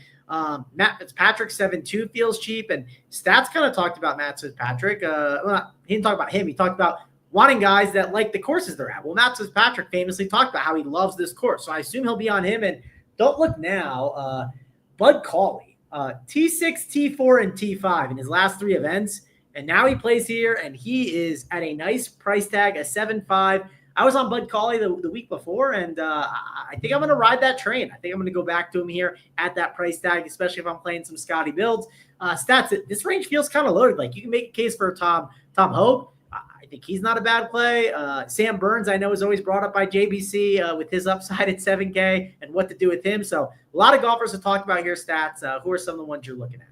Matt Fitzpatrick 7-2 feels cheap, and Stats kind of talked about Matt Fitzpatrick. Well, he didn't talk about him. He talked about wanting guys that like the courses they're at. Well, Matt Fitzpatrick famously talked about how he loves this course, so I assume he'll be on him. And don't look now, Bud Collie, T6, T4, and T5 in his last 3 events, and now he plays here, and he is at a nice price tag, a 7.5. I was on Bud Collie the week before, and I think I'm going to ride that train. I think I'm going to go back to him here at that price tag, especially if I'm playing some Scotty builds. Stats, this range feels kind of loaded. Like, you can make a case for Tom Hogue. I think he's not a bad play. Sam Burns, I know, is always brought up by JBC with his upside at 7K and what to do with him. So a lot of golfers to talk about here, Stats. Who are some of the ones you're looking at?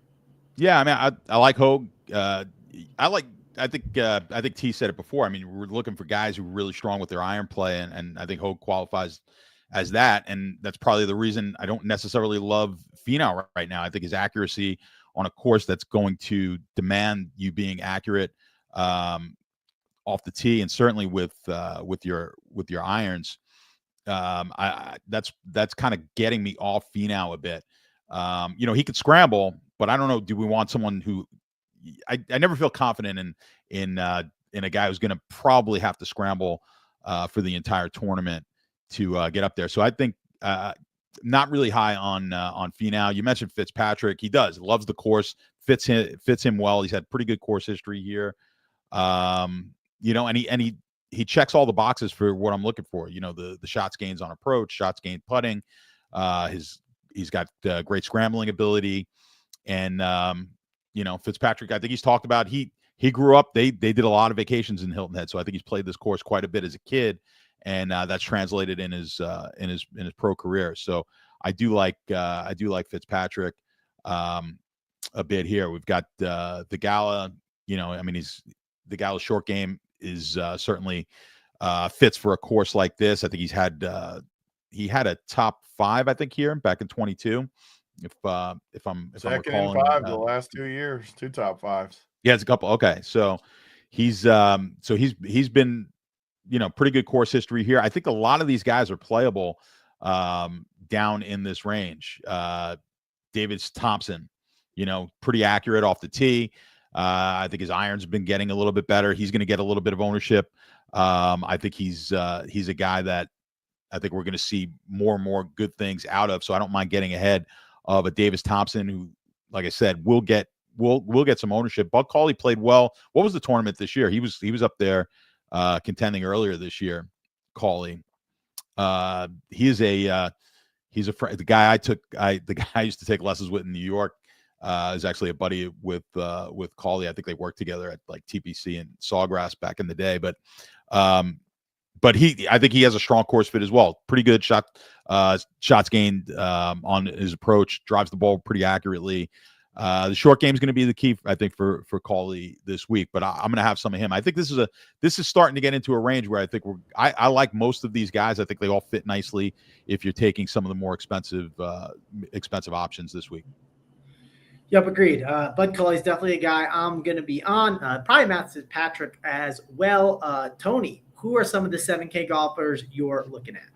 Yeah, I mean, I like Hogue. I think T said it before. I mean, we're looking for guys who are really strong with their iron play, and I think Hogue qualifies as that. And that's probably the reason I don't necessarily love Finau right now. I think his accuracy on a course that's going to demand you being accurate off the tee, and certainly with your irons, that's kind of getting me off Finau a bit. He could scramble, but I don't know. Do we want someone who? I never feel confident in a guy who's going to probably have to scramble for the entire tournament to get up there. So I think not really high on Finau. You mentioned Fitzpatrick. He loves the course, fits him well. He's had pretty good course history here. And he checks all the boxes for what I'm looking for. The shots gains on approach, shots gained putting. He's got great scrambling ability, and Fitzpatrick, I think he's talked about, he grew up, they did a lot of vacations in Hilton Head. So I think he's played this course quite a bit as a kid, and that's translated in his pro career. So I do like Fitzpatrick a bit here. We've got the Gala, the Gala short game is certainly fits for a course like this. I think he had a top 5, I think, here back in 22. If I'm recalling, 5 the last 2 years, 2 top 5s. Yeah, it's a couple. Okay, so he's been pretty good course history here. I think a lot of these guys are playable down in this range. David Thompson, pretty accurate off the tee. I think his irons have been getting a little bit better. He's going to get a little bit of ownership. I think he's a guy that I think we're going to see more and more good things out of. So I don't mind getting ahead of a Davis Thompson, who, like I said, will get some ownership. Bud Collie played well. What was the tournament this year? He was up there contending earlier this year. Collie, he's the guy I used to take lessons with in New York. Is actually a buddy with Collie. I think they worked together at like TPC and Sawgrass back in the day. But I think he has a strong course fit as well. Pretty good shots gained on his approach, drives the ball pretty accurately. The short game is going to be the key, I think, for Collie this week. But I'm going to have some of him. I think this is starting to get into a range where I think I like most of these guys. I think they all fit nicely if you're taking some of the more expensive options this week. Yep, agreed. Bud Collie is definitely a guy I'm going to be on. Probably Matt Fitzpatrick as well. Tony, who are some of the 7K golfers you're looking at?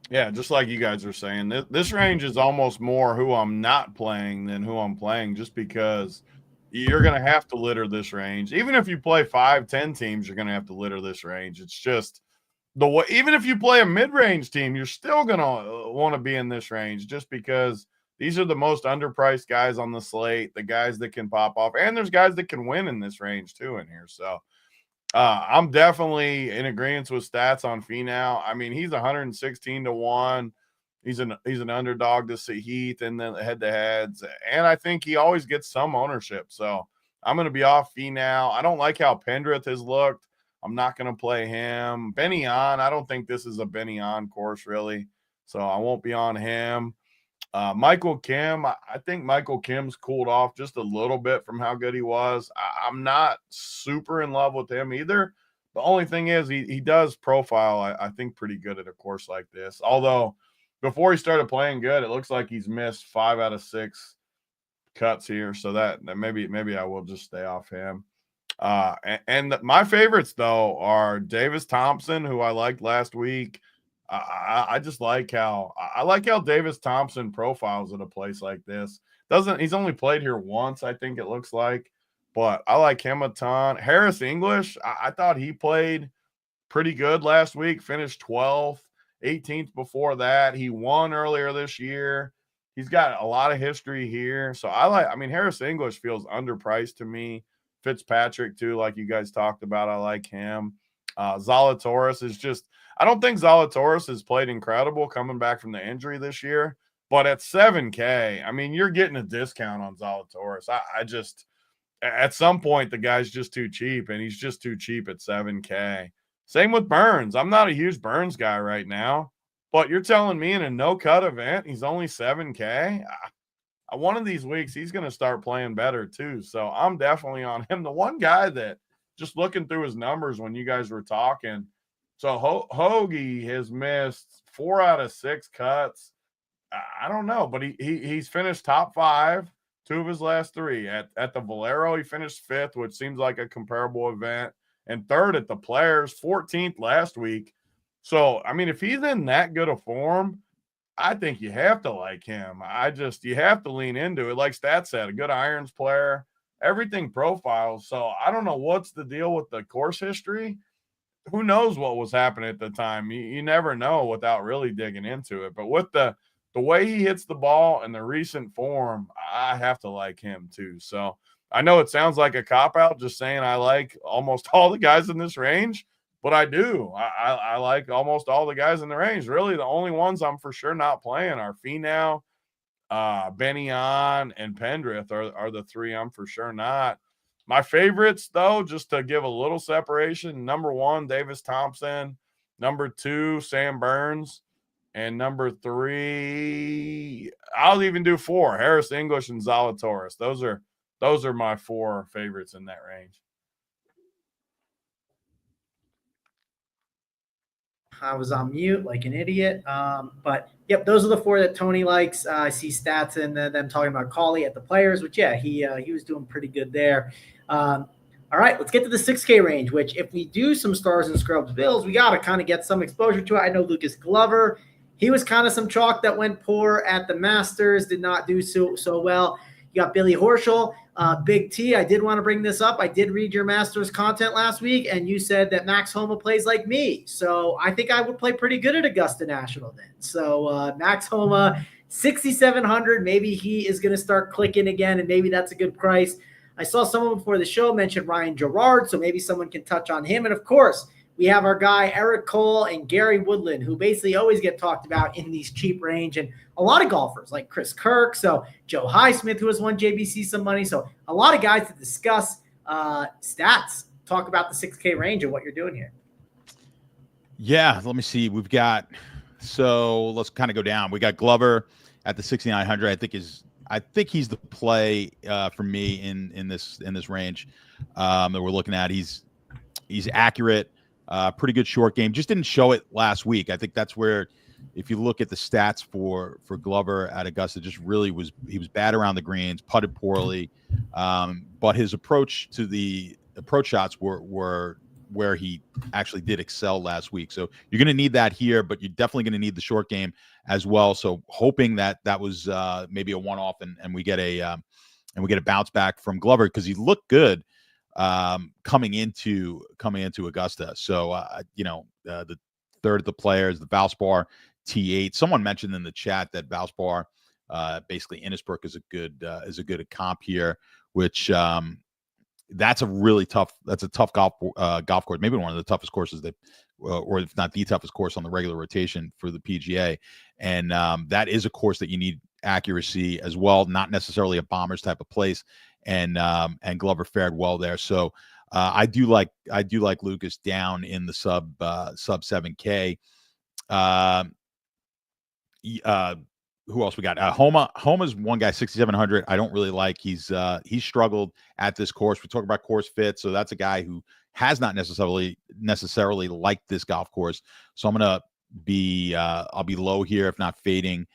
Yeah, just like you guys are saying, this range is almost more who I'm not playing than who I'm playing, just because you're going to have to litter this range. Even if you play 5-10 teams, you're going to have to litter this range. It's just the way. Even if you play a mid-range team, you're still going to want to be in this range, just because these are the most underpriced guys on the slate, the guys that can pop off, and there's guys that can win in this range too in here. So I'm definitely in agreement with Stats on Finau. I mean, he's 116-1. He's an underdog to see Heath and then head-to-heads, and I think he always gets some ownership. So I'm going to be off Finau. I don't like how Pendrith has looked. I'm not going to play him. Benny On, I don't think this is a Benny On course really, so I won't be on him. Michael Kim, I think Michael Kim's cooled off just a little bit from how good he was. I'm not super in love with him either. The only thing is he does profile, I think, pretty good at a course like this. Although before he started playing good, it looks like he's missed 5 out of 6 cuts here, so that maybe I will just stay off him. And my favorites though are Davis Thompson, who I liked last week. I just like how Davis Thompson profiles at a place like this. He's only played here once, I think it looks like, but I like him a ton. Harris English, I thought he played pretty good last week, finished 12th, 18th before that. He won earlier this year. He's got a lot of history here. So Harris English feels underpriced to me. Fitzpatrick too, like you guys talked about. I like him. Zalatoris is just, I don't think Zalatoris has played incredible coming back from the injury this year, but at 7K, I mean, you're getting a discount on Zalatoris. I just, at some point, the guy's just too cheap, and he's just too cheap at 7K. Same with Burns. I'm not a huge Burns guy right now, but you're telling me in a no-cut event, he's only 7K? One of these weeks, he's going to start playing better too. So I'm definitely on him. The one guy that, just looking through his numbers when you guys were talking, so Hoagie has missed 4 out of 6 cuts. I don't know, but he's finished top 5, 2 of his last 3. At the Valero, he finished 5th, which seems like a comparable event, and 3rd at the Players, 14th last week. So, I mean, if he's in that good a form, I think you have to like him. You have to lean into it. Like Stat said, a good irons player, everything profiles. So I don't know what's the deal with the course history. Who knows what was happening at the time? You never know without really digging into it. But with the way he hits the ball and the recent form, I have to like him too. So I know it sounds like a cop-out just saying I like almost all the guys in this range, but I do. I like almost all the guys in the range. Really, the only ones I'm for sure not playing are Finau, Benyon, and Pendrith are the 3 I'm for sure not. My favorites, though, just to give a little separation, number 1, Davis Thompson, number 2, Sam Burns, and number 3, I'll even do 4, Harris English and Zalatoris. Those are my 4 favorites in that range. I was on mute like an idiot. But yep, those are the 4 that Tony likes. I see stats in them talking about Collie at the Players, which he was doing pretty good there. All right, let's get to the 6K range, which if we do some Stars and Scrubs Bills, we got to kind of get some exposure to it. I know Lucas Glover, he was kind of some chalk that went poor at the Masters, did not do so well. You got Billy Horschel, Big T. I did want to bring this up. I did read your Masters content last week, and you said that Max Homa plays like me. So I think I would play pretty good at Augusta National then. So Max Homa, 6,700. Maybe he is going to start clicking again, and maybe that's a good price. I saw someone before the show mention Ryan Gerard, so maybe someone can touch on him. And, of course, we have our guy Eric Cole and Gary Woodland, who basically always get talked about in these cheap range, and a lot of golfers like Chris Kirk, so Joe Highsmith, who has won JBC some money. So a lot of guys to discuss stats, talk about the 6K range and what you're doing here. Yeah, let me see. So let's kind of go down. We got Glover at the 6,900. I think he's the play for me in this range that we're looking at. He's accurate. Pretty good short game. Just didn't show it last week. I think that's where, if you look at the stats for Glover at Augusta, just really he was bad around the greens, putted poorly, but his approach to the approach shots were where he actually did excel last week. So you're going to need that here, but you're definitely going to need the short game as well. So hoping that was maybe a one-off and we get a bounce back from Glover, because he looked good coming into Augusta. So the 3rd of the Players, the Valspar T8. Someone mentioned in the chat that Valspar, basically Innisbrook, is a good comp here, which that's a tough golf course, maybe one of the toughest courses or if not the toughest course on the regular rotation for the PGA. And that is a course that you need accuracy as well, not necessarily a bombers type of place. And Glover fared well there. So I do like Lucas down in the sub 7K. Who else we got? Homa's one guy, 6,700. I don't really like. He's struggled at this course. We talk about course fit, so that's a guy who has not necessarily liked this golf course. So I'm gonna be I'll be low here, if not fading,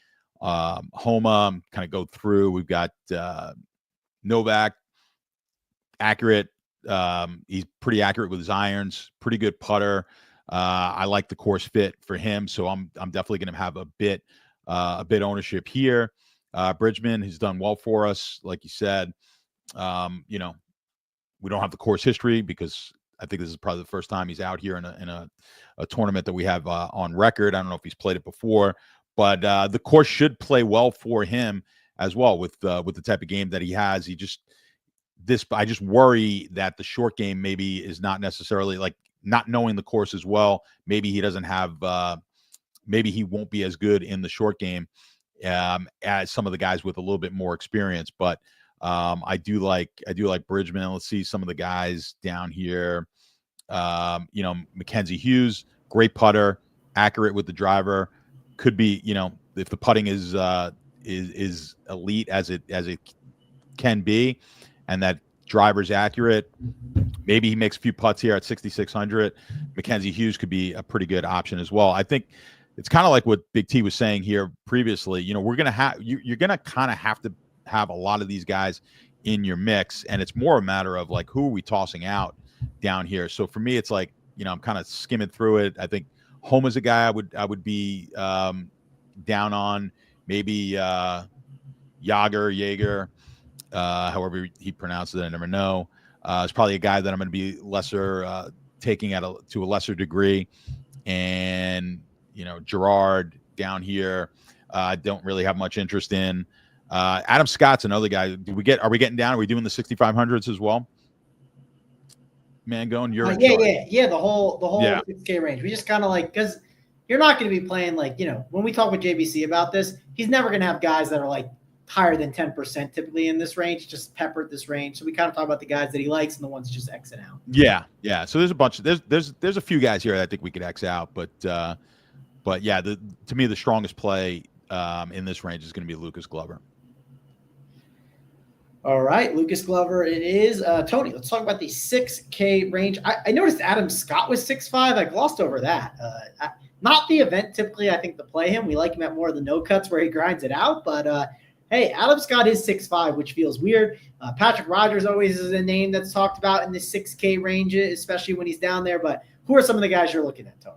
Homa, kind of go through. We've got Novak, accurate. He's pretty accurate with his irons, pretty good putter. I like the course fit for him, so I'm definitely going to have a bit ownership here. Bridgman has done well for us, like you said. You know, we don't have the course history because I think this is probably the first time he's out here in a tournament that we have on record. I don't know if he's played it before, but the course should play well for him as well with the type of game that he has. I just worry that the short game maybe is not necessarily, like, not knowing the course as well. Maybe he doesn't have, maybe he won't be as good in the short game as some of the guys with a little bit more experience. But I do like Bridgman. Let's see some of the guys down here. You know, Mackenzie Hughes, great putter, accurate with the driver. Could be, you know, if the putting is elite as it can be, and that driver's accurate, maybe he makes a few putts here at 6,600. Mackenzie Hughes could be a pretty good option as well. I think it's kind of like what Big T was saying here previously. You know, we're gonna have you're gonna kind of have to have a lot of these guys in your mix, and it's more a matter of like, who are we tossing out down here? So for me, it's like, you know, I'm kind of skimming through it. I think Homa's a guy I would be down on. Maybe Jaeger, however he pronounces it, I never know. It's probably a guy that I'm going to be taking to a lesser degree. And, you know, Gerard down here, I don't really have much interest in. Adam Scott's another guy. Are we getting down? Are we doing the 6,500s as well? Man, you're in charge. Yeah. The whole 6K range. We just kind of like, because you're not going to be playing, like, you know, when we talk with JBC about this, he's never going to have guys that are like higher than 10% typically in this range, just peppered this range. So we kind of talk about the guys that he likes and the ones just exit out. Yeah. So there's a bunch of there's a few guys here that I think we could X out, but yeah, to me the strongest play in this range is going to be Lucas Glover. All right, Lucas Glover it is. Tony, let's talk about the 6K range. I noticed Adam Scott was 6'5". I glossed over that. Not the event typically I think to play him. We like him at more of the no cuts where he grinds it out. But hey, Adam Scott is 6'5", which feels weird. Patrick Rogers always is a name that's talked about in the 6K range, especially when he's down there. But who are some of the guys you're looking at, Tony?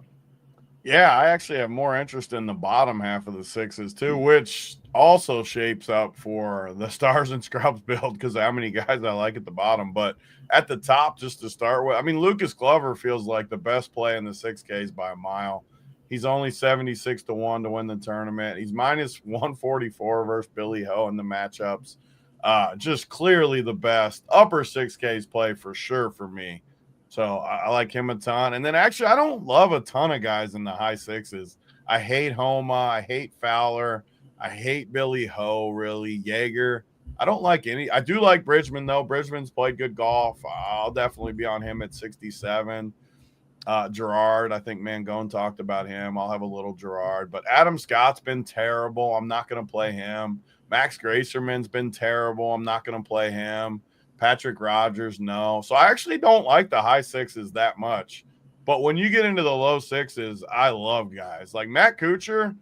Yeah, I actually have more interest in the bottom half of the sixes too, which also shapes up for the Stars and Scrubs build because of how many guys I like at the bottom. But at the top, just to start with, I mean, Lucas Glover feels like the best play in the 6Ks by a mile. He's only 76-1 to win the tournament. He's minus 144 versus Billy Ho in the matchups. Just clearly the best upper 6Ks play for sure for me. So I like him a ton. And then actually, I don't love a ton of guys in the high sixes. I hate Homa. I hate Fowler. I hate Billy Ho, really. Jaeger. I don't like any. I do like Bridgman, though. Bridgman's played good golf. I'll definitely be on him at 67. Gerard, I think Mangone talked about him. I'll have a little Gerard. But Adam Scott's been terrible. I'm not going to play him. Max Gracerman's been terrible. I'm not going to play him. Patrick Rogers, no. So I actually don't like the high sixes that much. But when you get into the low sixes, I love guys. Like Matt Kuchar,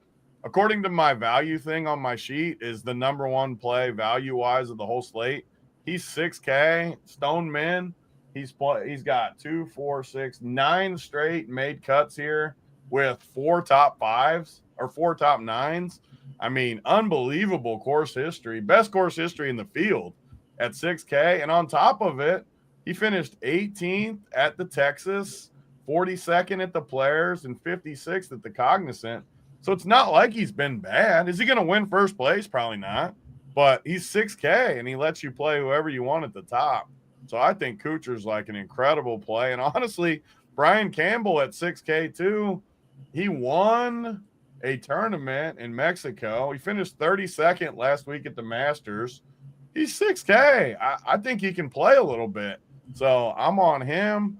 according to my value thing on my sheet, is the number one play value-wise of the whole slate. He's 6K, Stone Min. He's got 2, 4, 6, 9 straight made cuts here with 4 top 5s or 4 top 9s. I mean, unbelievable course history. Best course history in the field at 6K. And on top of it, he finished 18th at the Texas, 42nd at the Players, and 56th at the Cognizant. So it's not like he's been bad. Is he going to win first place? Probably not. But he's 6K, and he lets you play whoever you want at the top. So I think Kuchar's like an incredible play. And honestly, Brian Campbell at 6K too, he won a tournament in Mexico. He finished 32nd last week at the Masters. He's 6K. I think he can play a little bit. So I'm on him.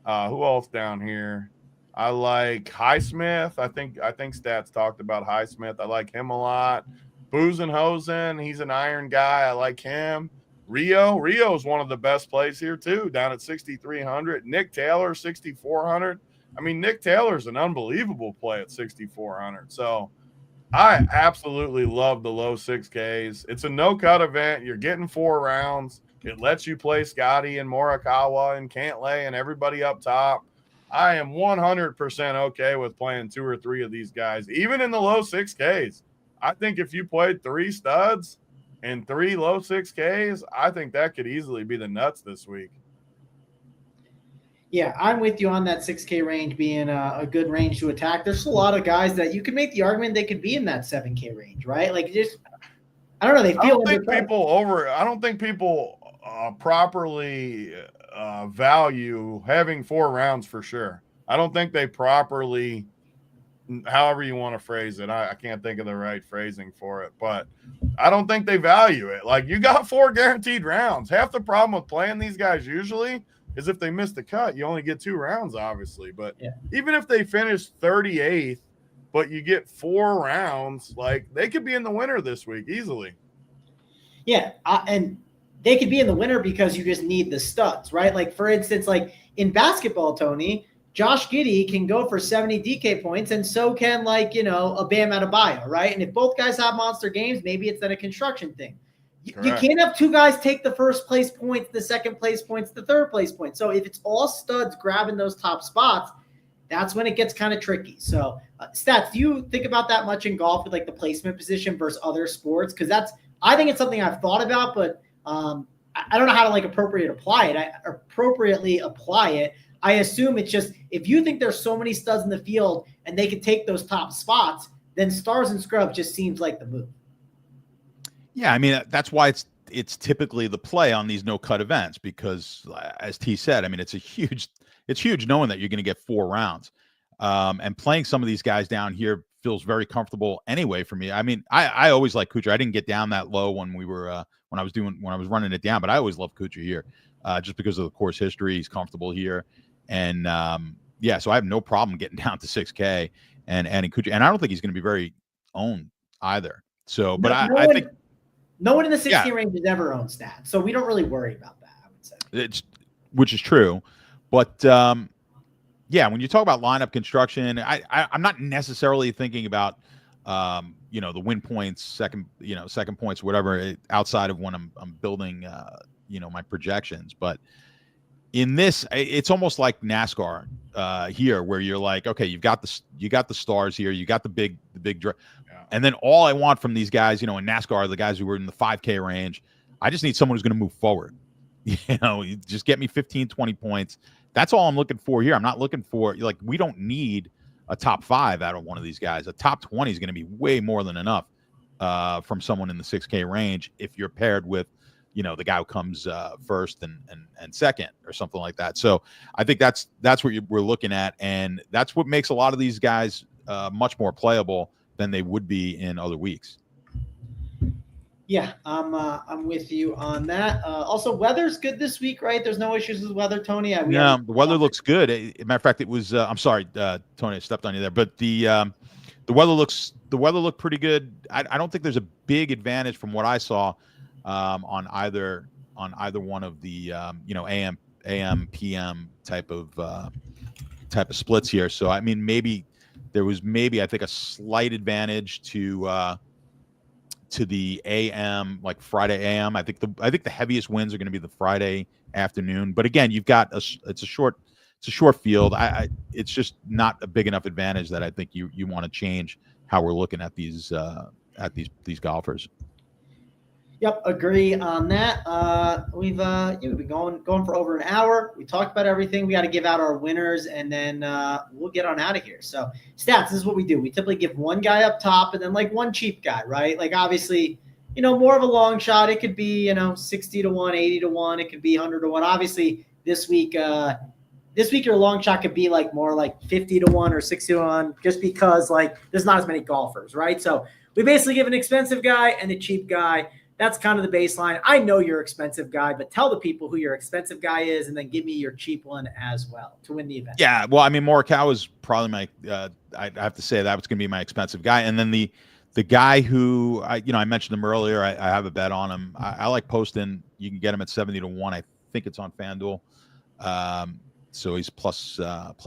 Who else down here? I like Highsmith. I think Stats talked about Highsmith. I like him a lot. Buzenhosen, he's an iron guy. I like him. Rio's one of the best plays here too, down at 6,300. Nick Taylor, 6,400. I mean, Nick Taylor's an unbelievable play at 6,400. So I absolutely love the low 6Ks. It's a no-cut event. You're getting 4 rounds. It lets you play Scotty and Morikawa and Cantlay and everybody up top. I am 100% okay with playing 2 or 3 of these guys, even in the low 6Ks. I think if you played 3 studs and 3 low 6Ks, I think that could easily be the nuts this week. Yeah, I'm with you on that 6K range being a good range to attack. There's a lot of guys that you can make the argument they could be in that 7K range, right? Like, just, I don't know. They feel. I don't think people properly value having 4 rounds for sure. I don't think they properly, however you want to phrase it. I can't think of the right phrasing for it, but I don't think they value it. Like, you got 4 guaranteed rounds. Half the problem with playing these guys usually is if they miss the cut, you only get 2 rounds, obviously. But even if they finish 38th, but you get 4 rounds, like, they could be in the winner this week easily. Yeah, and they could be in the winner because you just need the studs, right? Like, for instance, like in basketball, Tony, Josh Giddey can go for 70 DK points, and so can, like, you know, a Bam Adebayo, right? And if both guys have monster games, maybe it's then a construction thing. You can't have 2 guys take the first place points, the second place points, the third place points. So if it's all studs grabbing those top spots, that's when it gets kind of tricky. So Stats, do you think about that much in golf with like the placement position versus other sports? Because I think it's something I've thought about, but I don't know how to like appropriately apply it. I assume it's just, if you think there's so many studs in the field and they can take those top spots, then stars and scrubs just seems like the move. Yeah, I mean, that's why it's typically the play on these no-cut events, because as T said, I mean, it's huge knowing that you're going to get 4 rounds. And playing some of these guys down here feels very comfortable anyway for me. I mean, I always like Kuchar. I didn't get down that low when we were when I was running it down, but I always loved Kuchar here, just because of the course history. He's comfortable here, and so I have no problem getting down to 6K and adding Kuchar. And I don't think he's going to be very owned either. So, but I think no one in the 6K range has ever owned Stats, so we don't really worry about that, I would say. Which is true, but when you talk about lineup construction, I'm not necessarily thinking about the win points, second points, whatever, outside of when I'm building my projections. But in this, it's almost like NASCAR here, where you're like, okay, you got the stars here, you got the big and then all I want from these guys, in NASCAR, are the guys who were in the 5K range. I just need someone who's going to move forward. You just get me 15, 20 points. That's all I'm looking for here. I'm not looking for, like, we don't need a top 5 out of one of these guys. A top 20 is going to be way more than enough from someone in the 6K range if you're paired with, the guy who comes first and second or something like that. So I think that's what we're looking at, and that's what makes a lot of these guys much more playable than they would be in other weeks. Yeah, I'm with you on that. Also, weather's good this week, right? There's no issues with weather, Tony. The weather looks good. As a matter of fact, it was. I'm sorry, Tony, I stepped on you there, but the weather looked pretty good. I don't think there's a big advantage from what I saw on either one of the AM PM type of splits here. So I mean, maybe there was I think a slight advantage to the AM, like Friday AM. I think the heaviest winds are going to be the Friday afternoon. But again, you've got it's a short field. It's just not a big enough advantage that I think you want to change how we're looking at these golfers. Yep, agree on that. We've been going for over an hour. We talked about everything. We got to give out our winners, and then we'll get on out of here. So, Stats, this is what we do. We typically give one guy up top and then like one cheap guy, right? Like, obviously, more of a long shot. It could be 60 to 1, 80 to 1. It could be 100 to 1. Obviously, this week your long shot could be like more like 50 to 1 or 60 to 1, just because like there's not as many golfers, right? So we basically give an expensive guy and a cheap guy. That's kind of the baseline. I know you're expensive guy, but tell the people who your expensive guy is, and then give me your cheap one as well to win the event. Yeah, well, I mean, Morikawa is probably my. I have to say that was going to be my expensive guy, and then the guy who I mentioned him earlier. I have a bet on him. I like Poston. You can get him at 70 to 1. I think it's on FanDuel. So he's plus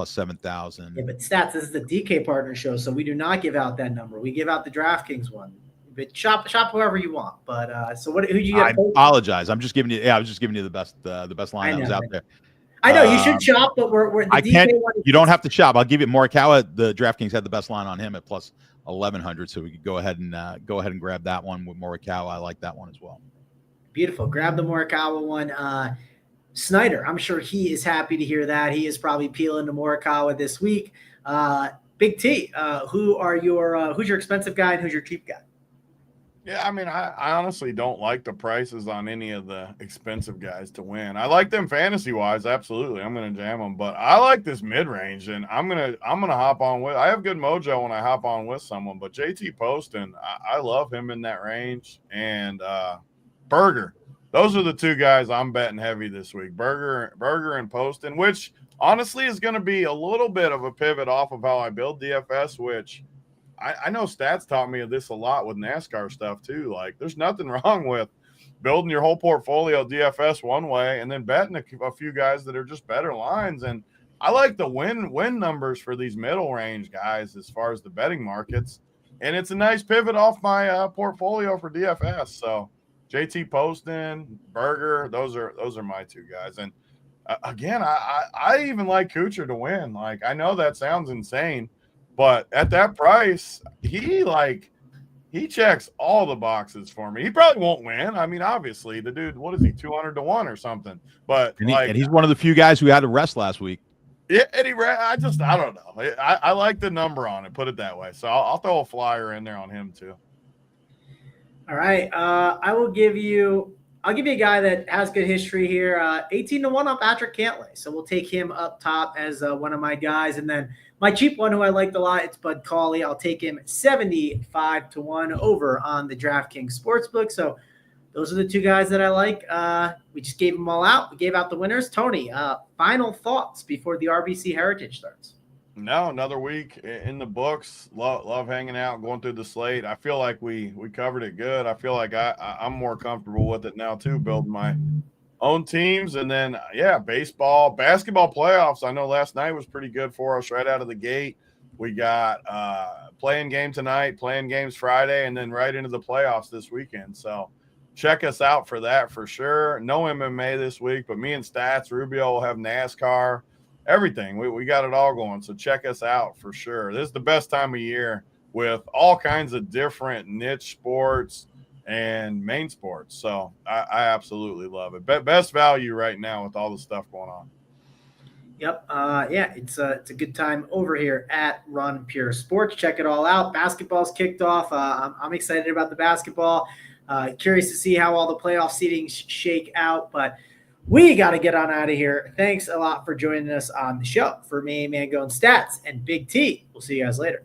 7,000. Yeah, but stats, this is the DK partner show, so we do not give out that number. We give out the DraftKings one. But shop whoever you want. But so who'd you get? I apologize. I'm just giving you. Yeah, I was just giving you the best line that was out there. I know you should shop, but we're the I DK can't. one. You don't have to shop. I'll give you Morikawa. The DraftKings had the best line on him at plus 1,100, so we could go ahead and grab that one with Morikawa. I like that one as well. Beautiful. Grab the Morikawa one. Snyder, I'm sure he is happy to hear that. He is probably peeling to Morikawa this week. Big T, who's your expensive guy and who's your cheap guy? Yeah, I mean, I honestly don't like the prices on any of the expensive guys to win. I like them fantasy-wise, absolutely. I'm going to jam them, but I like this mid-range, and I'm gonna hop on with. I have good mojo when I hop on with someone, but JT Poston, I love him in that range, and Berger. Those are the two guys I'm betting heavy this week. Berger and Poston, which honestly is going to be a little bit of a pivot off of how I build DFS, which I know stats taught me this a lot with NASCAR stuff too. Like, there's nothing wrong with building your whole portfolio DFS one way and then betting a few guys that are just better lines. And I like the win numbers for these middle range guys as far as the betting markets. And it's a nice pivot off my portfolio for DFS. So JT Poston, Berger, those are my two guys. And again, I even like Kuchar to win. Like, I know that sounds insane, but at that price, he checks all the boxes for me. He probably won't win. I mean, obviously, the dude, what is he, 200 to 1 or something? But and he's one of the few guys who had to rest last week. Yeah, and I don't know. I like the number on it. Put it that way. So I'll throw a flyer in there on him too. All right, I'll give you a guy that has good history here. 18 to 1 on Patrick Cantlay. So we'll take him up top as one of my guys, and then my cheap one, who I liked a lot, it's Bud Collie. I'll take him 75 to 1 over on the DraftKings Sportsbook. So those are the two guys that I like. We just gave them all out. We gave out the winners. Tony, final thoughts before the RBC Heritage starts? No, another week in the books. Love hanging out, going through the slate. I feel like we covered it good. I feel like I'm more comfortable with it now too, building my own teams. And then, basketball playoffs. I know last night was pretty good for us right out of the gate. We got playing game tonight, playing games Friday, and then right into the playoffs this weekend. So check us out for that for sure. No MMA this week, but me and Stats, Rubio will have NASCAR, everything. We got it all going. So check us out for sure. This is the best time of year with all kinds of different niche sports and main sports. So I absolutely love it. Best value right now with all the stuff going on. Yep. It's a good time over here at Run Pure Sports. Check it all out. Basketball's kicked off. I'm excited about the basketball. Curious to see how all the playoff seedings shake out, but we got to get on out of here. Thanks a lot for joining us on the show. For me, Mango and Stats, and Big T. We'll see you guys later.